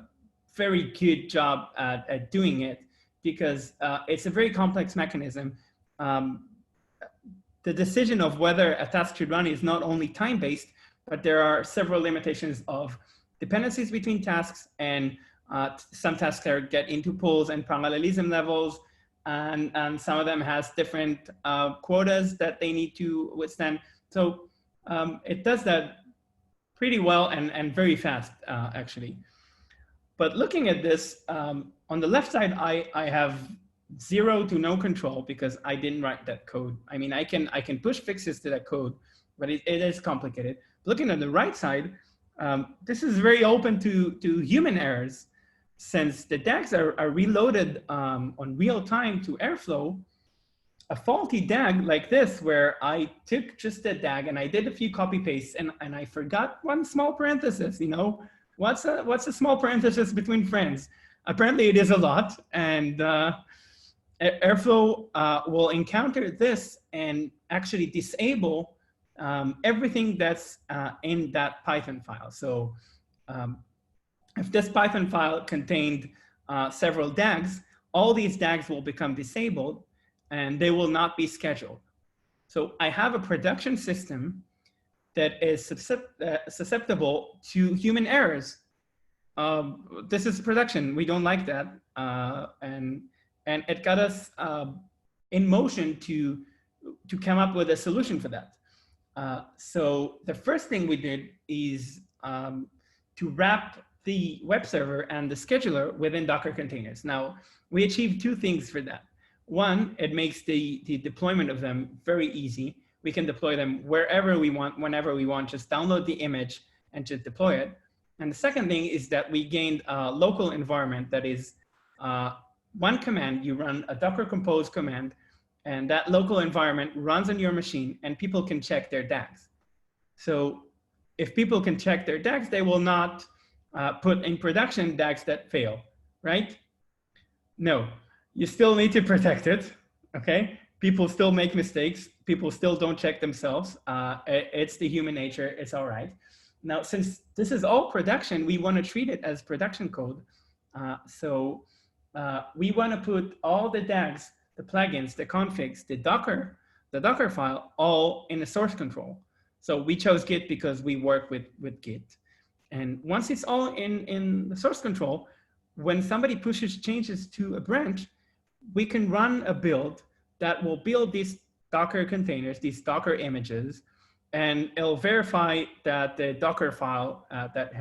very good job at doing it, because it's a very complex mechanism. The decision of whether a task should run is not only time-based, but there are several limitations of dependencies between tasks, and some tasks get into pools and parallelism levels, and some of them has different quotas that they need to withstand. So it does that pretty well and very fast, actually. But looking at this, on the left side, I have 0 to no control because I didn't write that code. I mean, I can push fixes to that code, but it is complicated. Looking at the right side, this is very open to human errors. Since the DAGs are reloaded on real time to Airflow, a faulty DAG like this, where I took just a DAG and I did a few copy pastes and I forgot one small parenthesis, you know, what's a small parenthesis between friends? Apparently it is a lot, and Airflow will encounter this and actually disable everything that's in that Python file. So if this Python file contained several DAGs, all these DAGs will become disabled and they will not be scheduled. So I have a production system that is susceptible to human errors. This is production, we don't like that. And it got us in motion to come up with a solution for that. So the first thing we did is to wrap the web server and the scheduler within Docker containers. Now, we achieved 2 things for that. One, it makes the deployment of them very easy. We can deploy them wherever we want, whenever we want, just download the image and just deploy it. And the second thing is that we gained a local environment that is one command. You run a Docker compose command, and that local environment runs on your machine, and people can check their DAGs. So if people can check their DAGs, they will not put in production DAGs that fail, right? No, you still need to protect it, okay? People still make mistakes. People still don't check themselves. It's the human nature, it's all right. Now, since this is all production, we want to treat it as production code. So we want to put all the DAGs, the plugins, the configs, the Docker file, all in a source control. So we chose Git because we work with Git. And once it's all in the source control, when somebody pushes changes to a branch, we can run a build that will build these Docker containers, these Docker images, and it'll verify that the Docker file that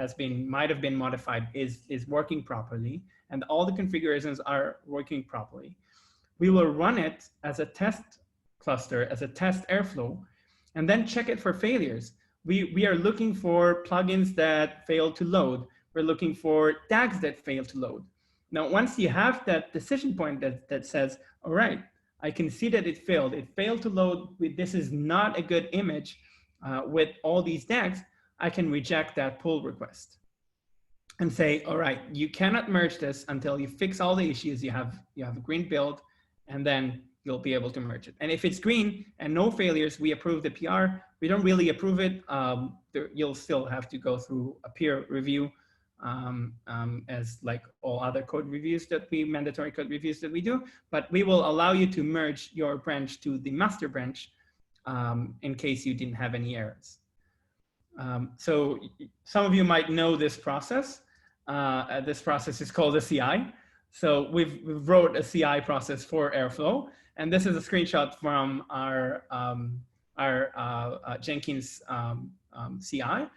might have been modified is working properly, and all the configurations are working properly. We will run it as a test cluster, as a test Airflow, and then check it for failures. We are looking for plugins that fail to load. We're looking for DAGs that fail to load. Now, once you have that decision point that says, all right, I can see that it failed to load, this is not a good image with all these DAGs, I can reject that pull request and say, all right, you cannot merge this until you fix all the issues. You have a green build, and then you'll be able to merge it. And if it's green and no failures, we approve the PR. We don't really approve it. You'll still have to go through a peer review as like all other code reviews mandatory code reviews that we do, but we will allow you to merge your branch to the master branch in case you didn't have any errors. So some of you might know this process. This process is called a CI. So we've wrote a CI process for Airflow, and this is a screenshot from our Jenkins CI.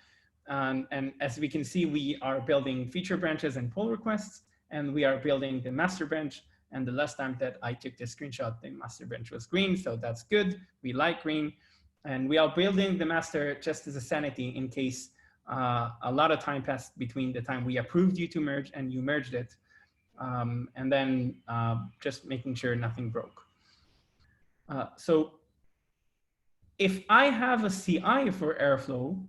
And as we can see, we are building feature branches and pull requests, and we are building the master branch. And the last time that I took this screenshot, the master branch was green, so that's good. We like green. And we are building the master just as a sanity in case a lot of time passed between the time we approved you to merge and you merged it. And then just making sure nothing broke. So if I have a CI for Airflow,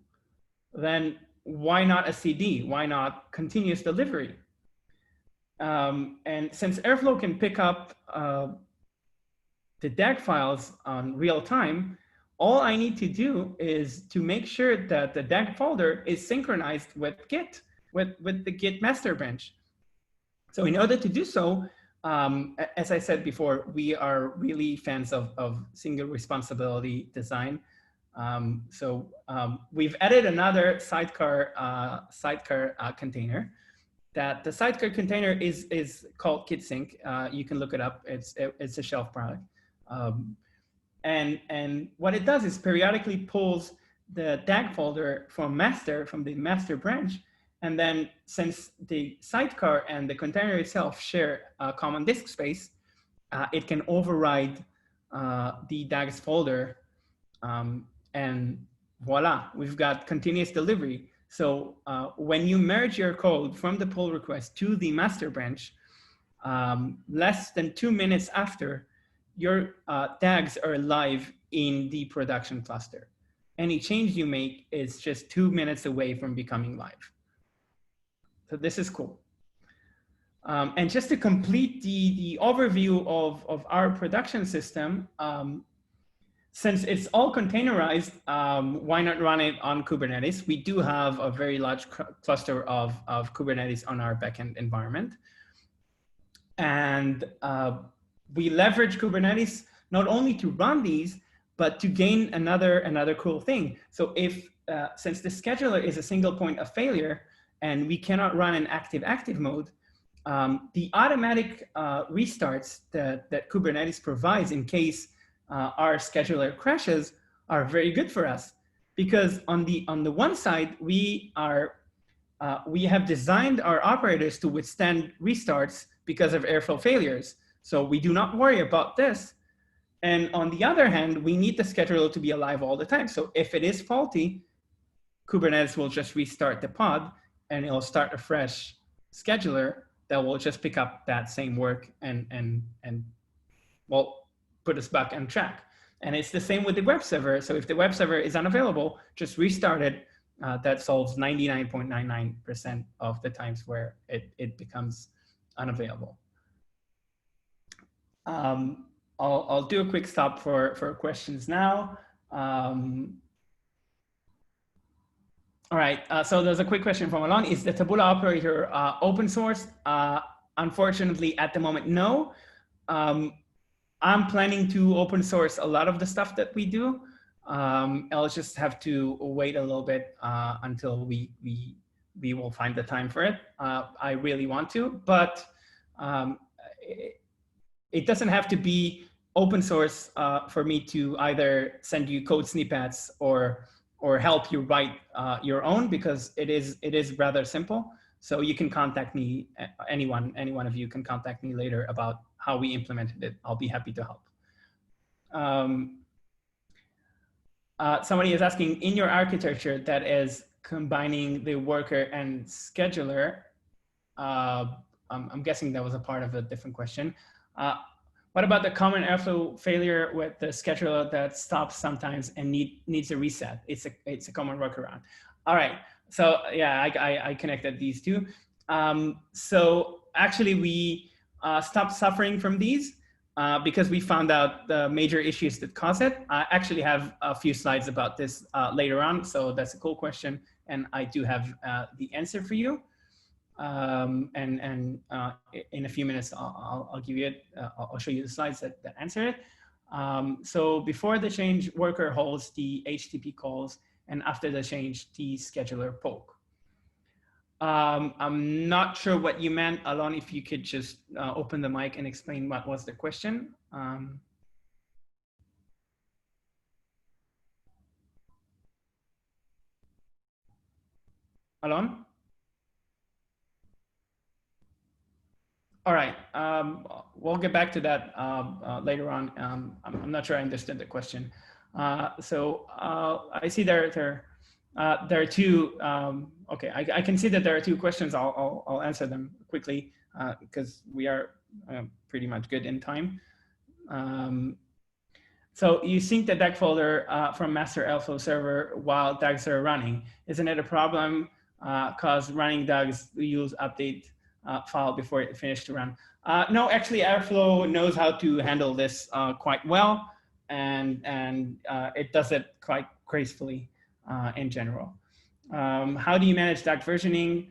then why not a CD? Why not continuous delivery? And since Airflow can pick up the DAG files on real time, all I need to do is to make sure that the DAG folder is synchronized with Git, with the Git master branch. So in order to do so, as I said before, we are really fans of single responsibility design. We've added another sidecar container. That the sidecar container is called KitSync. You can look it up. It's a shelf product. And what it does is periodically pulls the DAG folder from the master branch. And then since the sidecar and the container itself share a common disk space, it can override the DAG's folder. And voila, we've got continuous delivery. So when you merge your code from the pull request to the master branch, less than 2 minutes after, your tags are live in the production cluster. Any change you make is just 2 minutes away from becoming live. So this is cool. And just to complete the overview of our production system, since it's all containerized, why not run it on Kubernetes? We do have a very large cluster of Kubernetes on our backend environment. And we leverage Kubernetes not only to run these, but to gain another cool thing. So if, since the scheduler is a single point of failure and we cannot run in active mode, the automatic restarts that Kubernetes provides in case our scheduler crashes are very good for us, because on the one side we have designed our operators to withstand restarts because of Airflow failures, so we do not worry about this. And on the other hand, we need the scheduler to be alive all the time. So if it is faulty, Kubernetes will just restart the pod and it'll start a fresh scheduler that will just pick up that same work and well, put us back on track. And it's the same with the web server. So if the web server is unavailable, just restart it. That solves 99.99% of the times where it becomes unavailable. I'll do a quick stop for questions now. All right, so there's a quick question from Alon. Is the Taboola operator open source? Unfortunately, at the moment, no. I'm planning to open source a lot of the stuff that we do. I'll just have to wait a little bit until we will find the time for it. I really want to, but it doesn't have to be open source for me to either send you code snippets or help you write your own, because it is rather simple. So you can contact me, any one of you can contact me later about how we implemented it. I'll be happy to help. Somebody is asking, in your architecture that is combining the worker and scheduler, I'm guessing that was a part of a different question. What about the common Airflow failure with the scheduler that stops sometimes and needs a reset? It's a common workaround. All right, so yeah, I connected these two. So actually we stopped suffering from these because we found out the major issues that cause it. I actually have a few slides about this later on, so that's a cool question, and I do have the answer for you. In a few minutes, I'll give you it. I'll show you the slides that answer it. So before the change, worker holds the HTTP calls, and after the change, the scheduler poke. I'm not sure what you meant, Alon. If you could just open the mic and explain what was the question. Alon? All right, we'll get back to that later on. I'm not sure I understood the question. I see there There are two. Okay, I can see that there are two questions. I'll answer them quickly because we are pretty much good in time. So you sync the DAG folder from master Airflow server while DAGs are running. Isn't it a problem? Because running DAGs use update file before it finished to run. No, actually, Airflow knows how to handle this quite well, and it does it quite gracefully in general. How do you manage DAG versioning?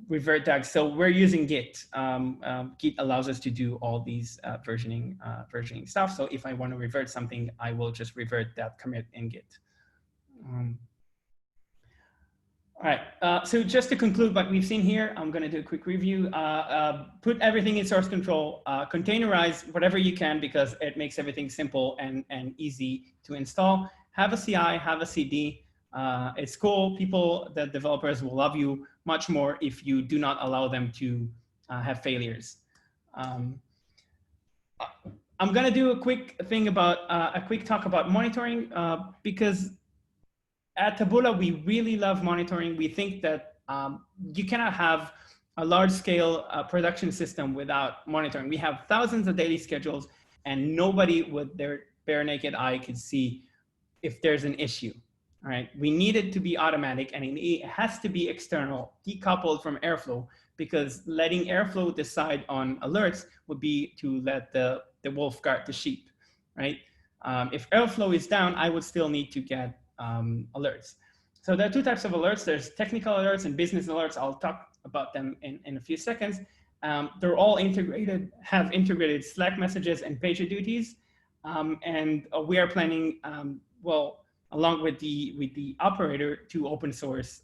Revert DAGs. So we're using Git. Git allows us to do all these versioning stuff. So if I want to revert something, I will just revert that commit in Git. All right, so just to conclude what we've seen here, I'm going to do a quick review. Put everything in source control, containerize whatever you can because it makes everything simple and easy to install. Have a CI, have a CD. It's cool. The developers will love you much more if you do not allow them to have failures. I'm going to do a quick talk about monitoring because at Taboola, we really love monitoring. We think that you cannot have a large-scale production system without monitoring. We have thousands of daily schedules, and nobody with their bare naked eye could see if there's an issue. All right, we need it to be automatic, and it has to be external, decoupled from Airflow, because letting Airflow decide on alerts would be to let the wolf guard the sheep, right? If Airflow is down, I would still need to get alerts. So there are two types of alerts. There's technical alerts and business alerts. I'll talk about them in a few seconds. They're all integrated, have integrated Slack messages and PagerDuties. And we are planning, well, along with the operator to open source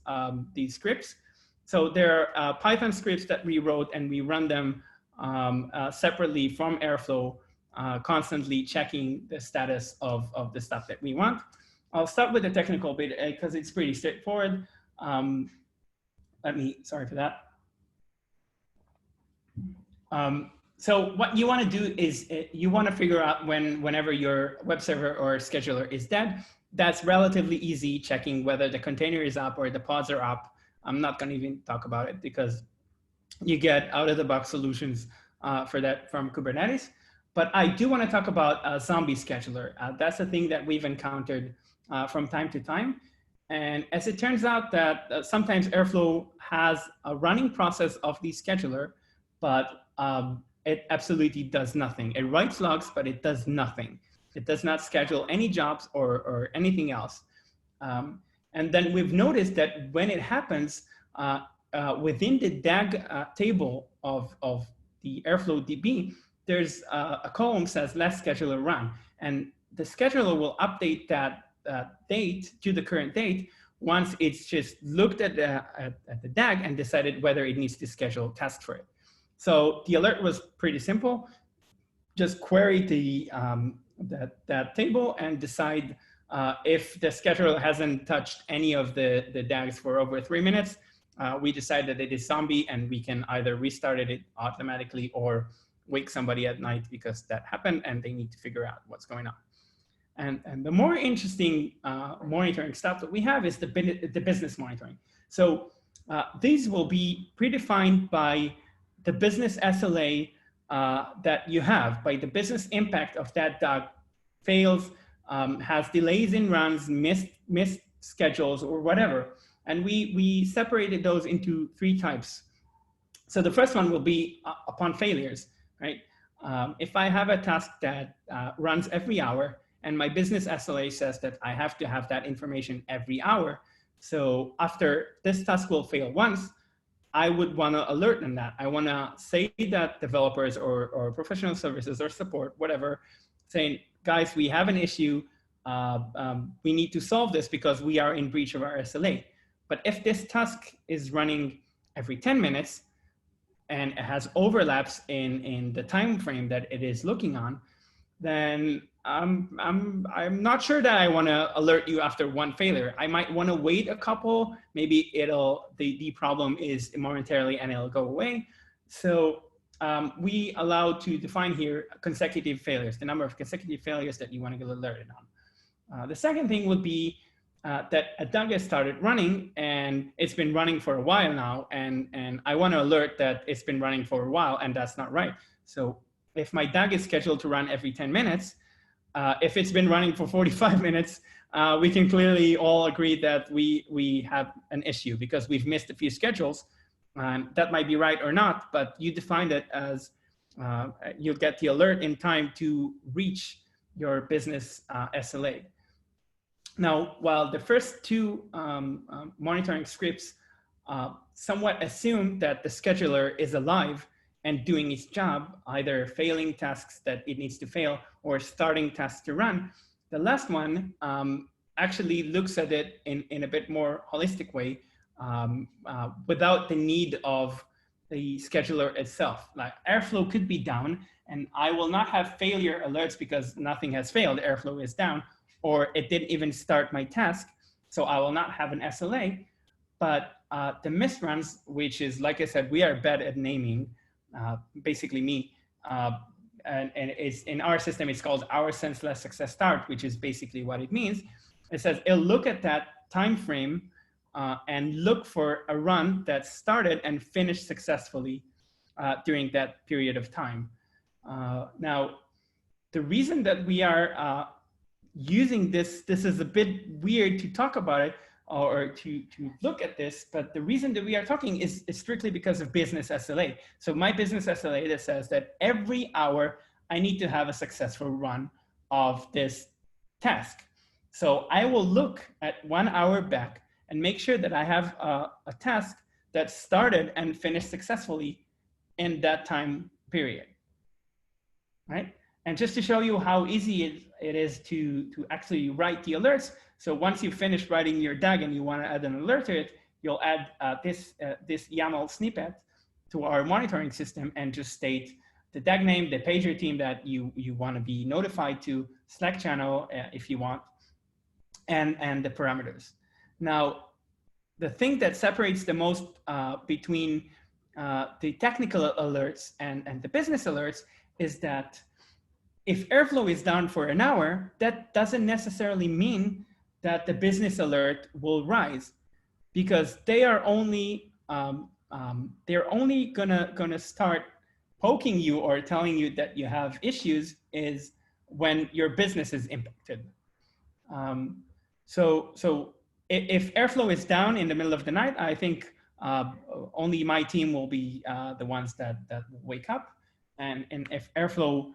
these scripts. So there are Python scripts that we wrote and we run them separately from Airflow, constantly checking the status of the stuff that we want. I'll start with the technical bit because it's pretty straightforward. Sorry for that. So what you want to do is you want to figure out whenever your web server or scheduler is dead. That's relatively easy, checking whether the container is up or the pods are up. I'm not going to even talk about it because you get out-of-the-box solutions for that from Kubernetes. But I do want to talk about a zombie scheduler. That's a thing that we've encountered from time to time. And as it turns out that sometimes Airflow has a running process of the scheduler, but it absolutely does nothing. It writes logs, but it does nothing. It does not schedule any jobs or anything else. And then we've noticed that when it happens, within the DAG table of the Airflow DB, there's a column says last scheduler run. And the scheduler will update that date to the current date once it's just looked at the DAG and decided whether it needs to schedule tasks for it. So the alert was pretty simple. Just query that table and decide if the scheduler hasn't touched any of the DAGs for over 3 minutes, we decide that it is zombie and we can either restart it automatically or wake somebody at night because that happened and they need to figure out what's going on. And the more interesting monitoring stuff that we have is the business monitoring. So these will be predefined by the business SLA that you have, by the business impact of that DAG fails, has delays in runs, missed schedules or whatever. And we separated those into 3 types. So the first one will be upon failures, right? If I have a task that runs every hour and my business SLA says that I have to have that information every hour. So after this task will fail once, I would want to alert on that. I want to say that developers or professional services or support, whatever, saying, guys, we have an issue. We need to solve this because we are in breach of our SLA. But if this task is running every 10 minutes and it has overlaps in the time frame that it is looking on, then I'm not sure that I want to alert you after one failure. I might want to wait a couple. Maybe the problem is momentarily and it'll go away. So we allow to define here consecutive failures, the number of consecutive failures that you want to get alerted on. The second thing would be that a DAG has started running and it's been running for a while now, and I want to alert that it's been running for a while, and that's not right. So if my DAG is scheduled to run every 10 minutes, if it's been running for 45 minutes, we can clearly all agree that we have an issue because we've missed a few schedules. That might be right or not, but you defined it as you'll get the alert in time to reach your business SLA. Now, while the first two monitoring scripts somewhat assume that the scheduler is alive and doing its job, either failing tasks that it needs to fail or starting tasks to run, the last one actually looks at it in a bit more holistic way without the need of the scheduler itself. Like Airflow could be down and I will not have failure alerts because nothing has failed, Airflow is down, or it didn't even start my task, so I will not have an SLA. But the missed runs, which is, like I said, we are bad at naming, basically me, and it's, in our system, it's called our senseless success start, which is basically what it means. It says it'll look at that time frame and look for a run that started and finished successfully during that period of time. Now, the reason that we are using this is a bit weird to talk about it or to look at this, but the reason that we are talking is strictly because of business SLA. So my business SLA that says that every hour I need to have a successful run of this task. So I will look at 1 hour back and make sure that I have a task that started and finished successfully in that time period, right? And just to show you how easy it is to actually write the alerts. So once you finish writing your DAG and you want to add an alert to it, you'll add this YAML snippet to our monitoring system and just state the DAG name, the pager team that you want to be notified to, Slack channel if you want, and the parameters. Now, the thing that separates the most between the technical alerts and the business alerts is that if Airflow is down for an hour, that doesn't necessarily mean that the business alert will rise, because they are only they're only gonna start poking you or telling you that you have issues is when your business is impacted. So if Airflow is down in the middle of the night, I think only my team will be the ones that wake up, and if Airflow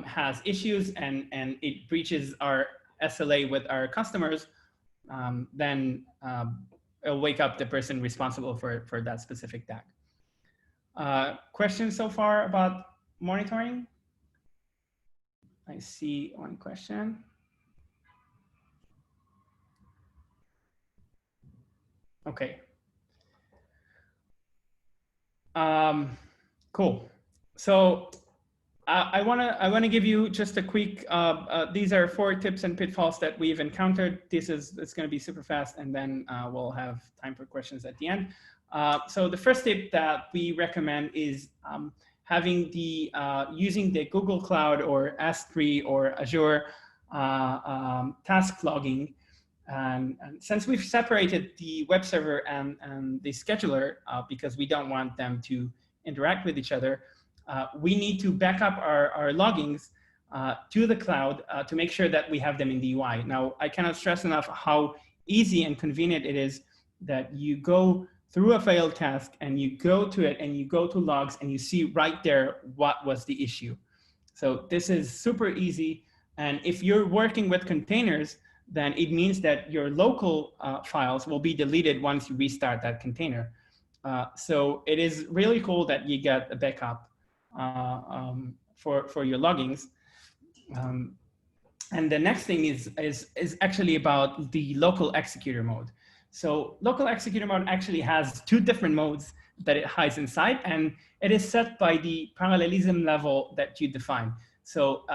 has issues and it breaches our SLA with our customers, then it'll wake up the person responsible for that specific DAG. Questions so far about monitoring? I see one question. Okay. Cool. So I wanna give you just a quick. These are 4 tips and pitfalls that we've encountered. It's gonna be super fast, and then we'll have time for questions at the end. So the first tip that we recommend is having using the Google Cloud or S3 or Azure task logging. And since we've separated the web server and the scheduler because we don't want them to interact with each other, we need to back up our loggings to the cloud to make sure that we have them in the UI. Now, I cannot stress enough how easy and convenient it is that you go through a failed task and you go to it and you go to logs and you see right there what was the issue. So this is super easy. And if you're working with containers, then it means that your local files will be deleted once you restart that container. So it is really cool that you get a backup for your loggings. And the next thing is actually about the local executor mode. So local executor mode actually has 2 different modes that it hides inside, and it is set by the parallelism level that you define. So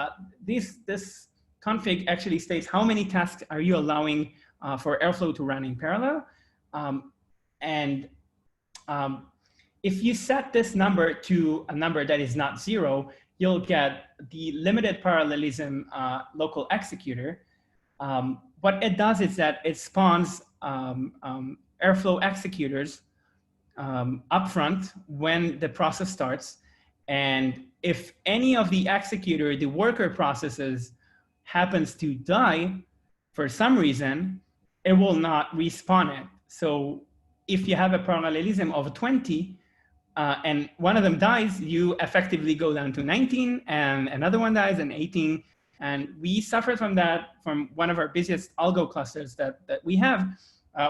this config actually states how many tasks are you allowing for Airflow to run in parallel. If you set this number to a number that is not 0, you'll get the limited parallelism local executor. what it does is that it spawns Airflow executors upfront when the process starts. And if any of the executor, the worker processes, happens to die for some reason, it will not respawn it. So if you have a parallelism of 20 and one of them dies, you effectively go down to 19 and another one dies and 18. And we suffered from that from one of our busiest algo clusters that we have.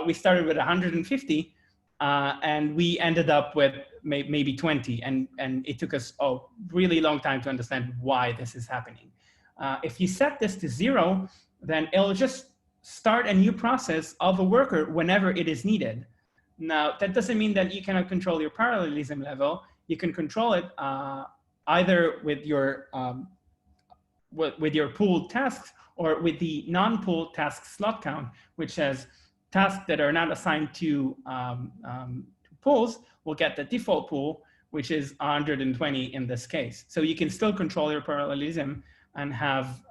We started with 150 and we ended up with maybe 20. And it took us a really long time to understand why this is happening. If you set this to 0, then it'll just start a new process of a worker whenever it is needed. Now, that doesn't mean that you cannot control your parallelism level. You can control it either with your pooled tasks or with the non-pooled task slot count, which says tasks that are not assigned to pools will get the default pool, which is 120 in this case. So you can still control your parallelism and have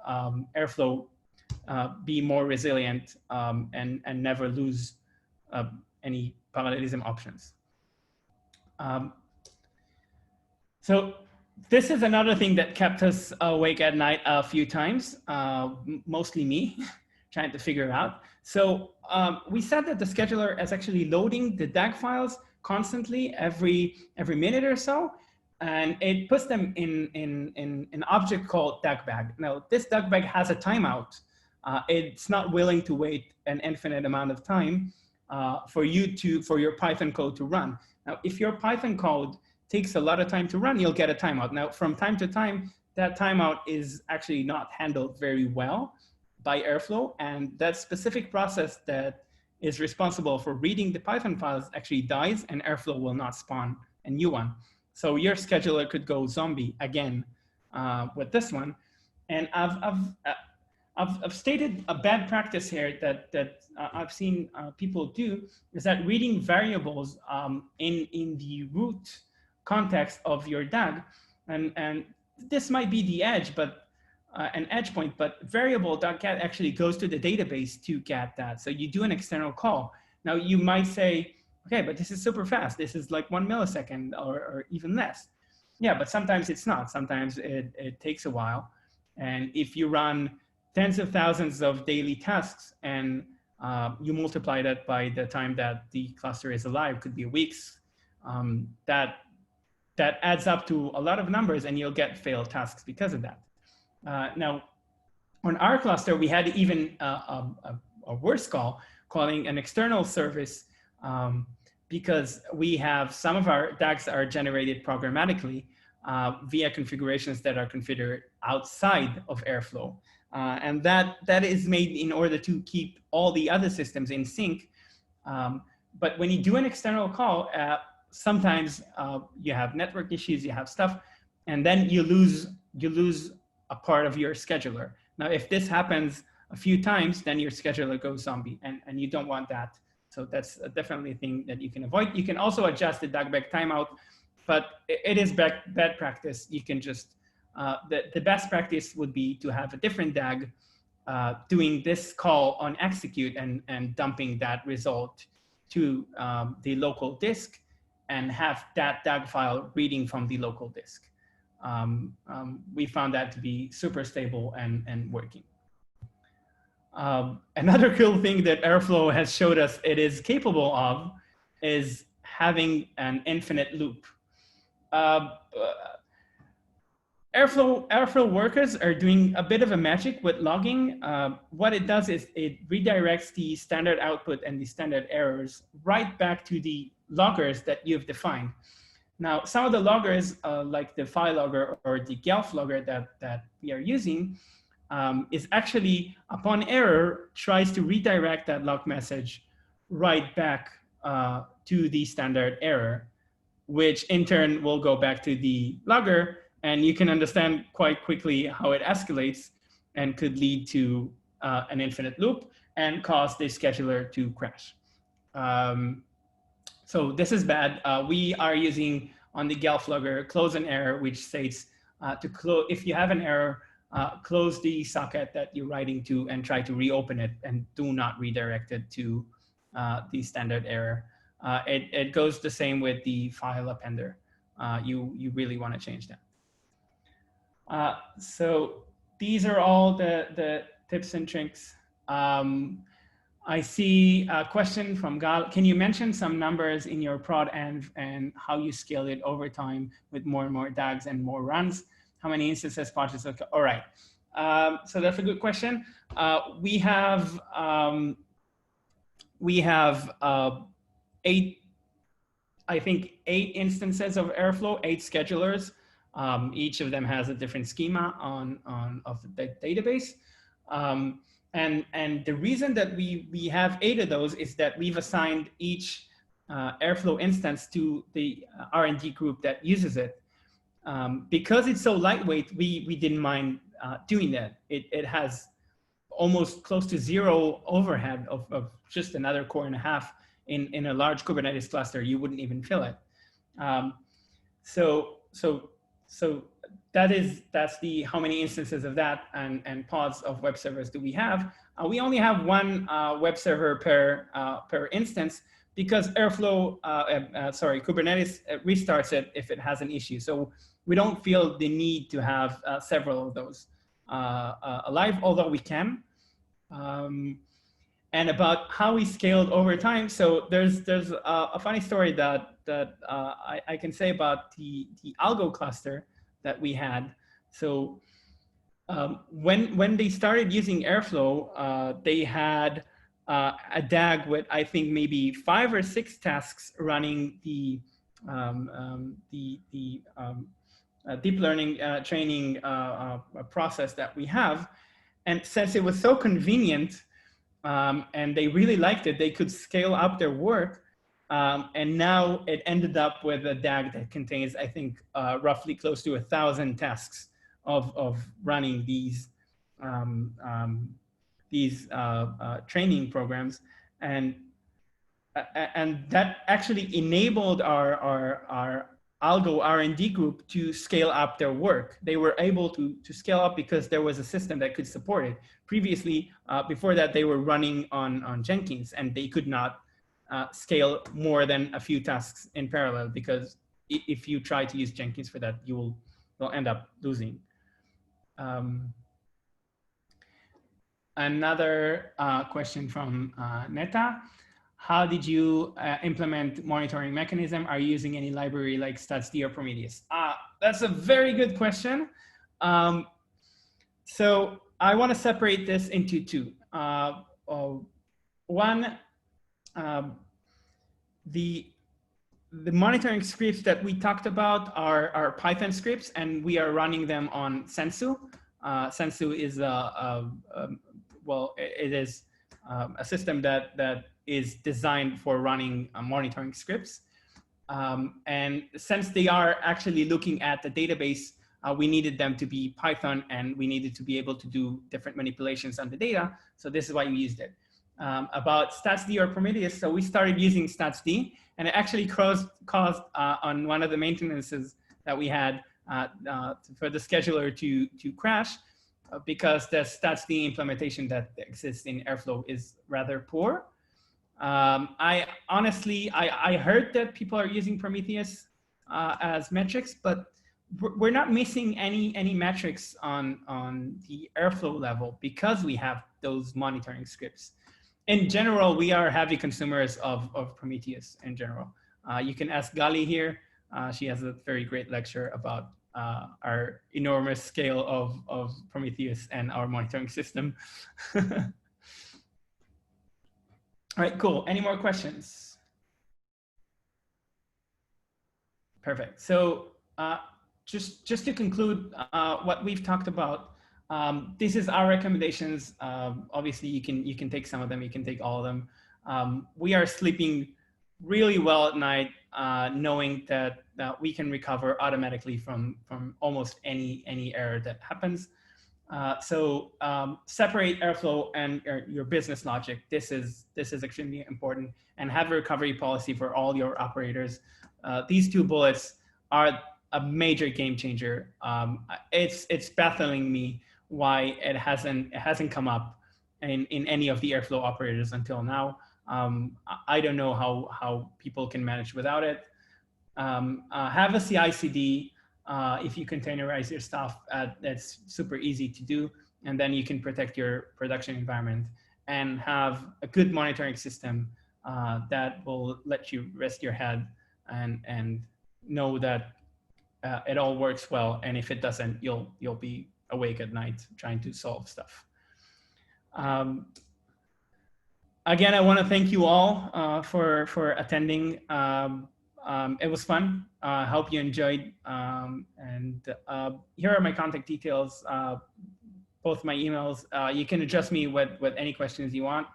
Airflow be more resilient and never lose any parallelism options. So this is another thing that kept us awake at night a few times, mostly me, trying to figure out. So we said that the scheduler is actually loading the DAG files constantly every minute or so, and it puts them in an object called DAG bag. Now, this DAG bag has a timeout. It's not willing to wait an infinite amount of time for your Python code to run. Now, if your Python code takes a lot of time to run, you'll get a timeout. Now, from time to time, that timeout is actually not handled very well by Airflow, and that specific process that is responsible for reading the Python files actually dies, and Airflow will not spawn a new one. So your scheduler could go zombie again with this one. And I've stated a bad practice here that I've seen people do, is that reading variables in the root context of your DAG, and this might be the edge, but an edge point, but variable.get actually goes to the database to get that. So you do an external call. Now you might say, okay, but this is super fast. This is like 1 millisecond or even less. Yeah, but sometimes it's not. Sometimes it takes a while. And if you run tens of thousands of daily tasks and you multiply that by the time that the cluster is alive, could be weeks, that adds up to a lot of numbers, and you'll get failed tasks because of that. Now, on our cluster, we had even a worse call, calling an external service, because we have some of our DAGs are generated programmatically via configurations that are configured outside of Airflow. And that is made in order to keep all the other systems in sync. But when you do an external call, sometimes you have network issues, you have stuff, and then you lose a part of your scheduler. Now, if this happens a few times, then your scheduler goes zombie, and you don't want that. So that's definitely a thing that you can avoid. You can also adjust the DAG bag timeout, but it is bad practice. You can just, the best practice would be to have a different DAG doing this call on execute and dumping that result to the local disk, and have that DAG file reading from the local disk. We found that to be super stable and working. Another cool thing that Airflow has showed us it is capable of is having an infinite loop. Airflow workers are doing a bit of a magic with logging. What it does is it redirects the standard output and the standard errors right back to the loggers that you've defined. Now, some of the loggers, like the file logger or the Gelf logger that we are using, is actually, upon error, tries to redirect that log message right back to the standard error, which in turn will go back to the logger. And you can understand quite quickly how it escalates and could lead to an infinite loop and cause the scheduler to crash. So this is bad. We are using on the Gelf logger close an error, which states to close, if you have an error, close the socket that you're writing to and try to reopen it, and do not redirect it to the standard error. It goes the same with the file appender. You really want to change that. So these are all the tips and tricks. I see a question from Gal. Can you mention some numbers in your prod and how you scale it over time with more and more DAGs and more runs? How many instances, patches? Okay. All right. So that's a good question. We have eight instances of Airflow, 8 schedulers. Each of them has a different schema of the database. And the reason that we have 8 of those is that we've assigned each Airflow instance to the R&D group that uses it. Because it's so lightweight, we didn't mind doing that. It has almost close to 0 overhead of just another core and a half. In a large Kubernetes cluster, you wouldn't even fill it. So that's the how many instances of that and pods of web servers do we have. We only have 1 web server per instance, because Airflow, Kubernetes restarts it if it has an issue. So we don't feel the need to have several of those alive, although we can. And about how we scaled over time. So there's a funny story that I can say about the algo cluster that we had. So when they started using Airflow, they had a DAG with, I think, maybe 5 or 6 tasks running the deep learning training process that we have. And since it was so convenient, and they really liked it, they could scale up their work. And now it ended up with a DAG that contains, I think, roughly close to 1,000 tasks of running these training programs. And that actually enabled our algo R&D group to scale up their work. They were able to scale up because there was a system that could support it. Previously, before that, they were running on Jenkins, and they could not scale more than a few tasks in parallel, because if you try to use Jenkins for that, you'll end up losing. Another question from Neta. How did you implement monitoring mechanism? Are you using any library like StatsD or Prometheus? That's a very good question. So I want to separate this into 2. One, the monitoring scripts that we talked about are Python scripts, and we are running them on Sensu. Sensu is it is a system that is designed for running monitoring scripts. And since they are actually looking at the database, we needed them to be Python, and we needed to be able to do different manipulations on the data. So this is why we used it. About StatsD or Prometheus, so we started using StatsD, and it actually caused on one of the maintenances that we had for the scheduler to crash, because the StatsD implementation that exists in Airflow is rather poor. I honestly heard that people are using Prometheus as metrics, but we're not missing any metrics on the Airflow level because we have those monitoring scripts. In general, we are heavy consumers of Prometheus in general. You can ask Gali here. She has a very great lecture about our enormous scale of Prometheus and our monitoring system. All right, cool. Any more questions? Perfect. So just to conclude what we've talked about, this is our recommendations. Obviously, you can take some of them, you can take all of them. We are sleeping really well at night, knowing that we can recover automatically from almost any error that happens. So separate Airflow and your business logic. This is extremely important, and have a recovery policy for all your operators. These 2 bullets are a major game changer. It's baffling me why it hasn't come up in any of the Airflow operators until now. I don't know how people can manage without it. Have a CI/CD if you containerize your stuff. That's super easy to do, and then you can protect your production environment and have a good monitoring system that will let you rest your head and know that it all works well. And if it doesn't, you'll be awake at night trying to solve stuff. Again, I want to thank you all for attending. It was fun. I hope you enjoyed. Here are my contact details, both my emails. You can address me with any questions you want.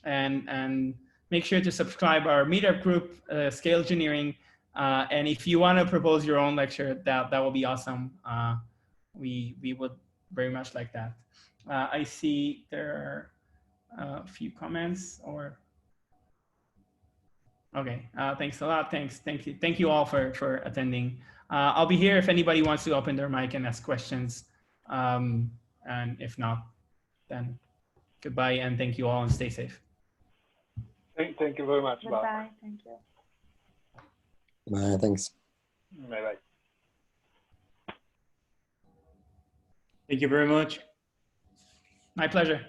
And make sure to subscribe our meetup group, Scale Engineering. And if you want to propose your own lecture, that will be awesome. We would very much like that. I see there are a few comments or. Okay, thanks a lot. Thank you all for attending. I'll be here if anybody wants to open their mic and ask questions. And if not, then goodbye and thank you all and stay safe. Thank you very much. Goodbye. Thank you. Bye. Thanks. Bye-bye. Thank you very much. My pleasure.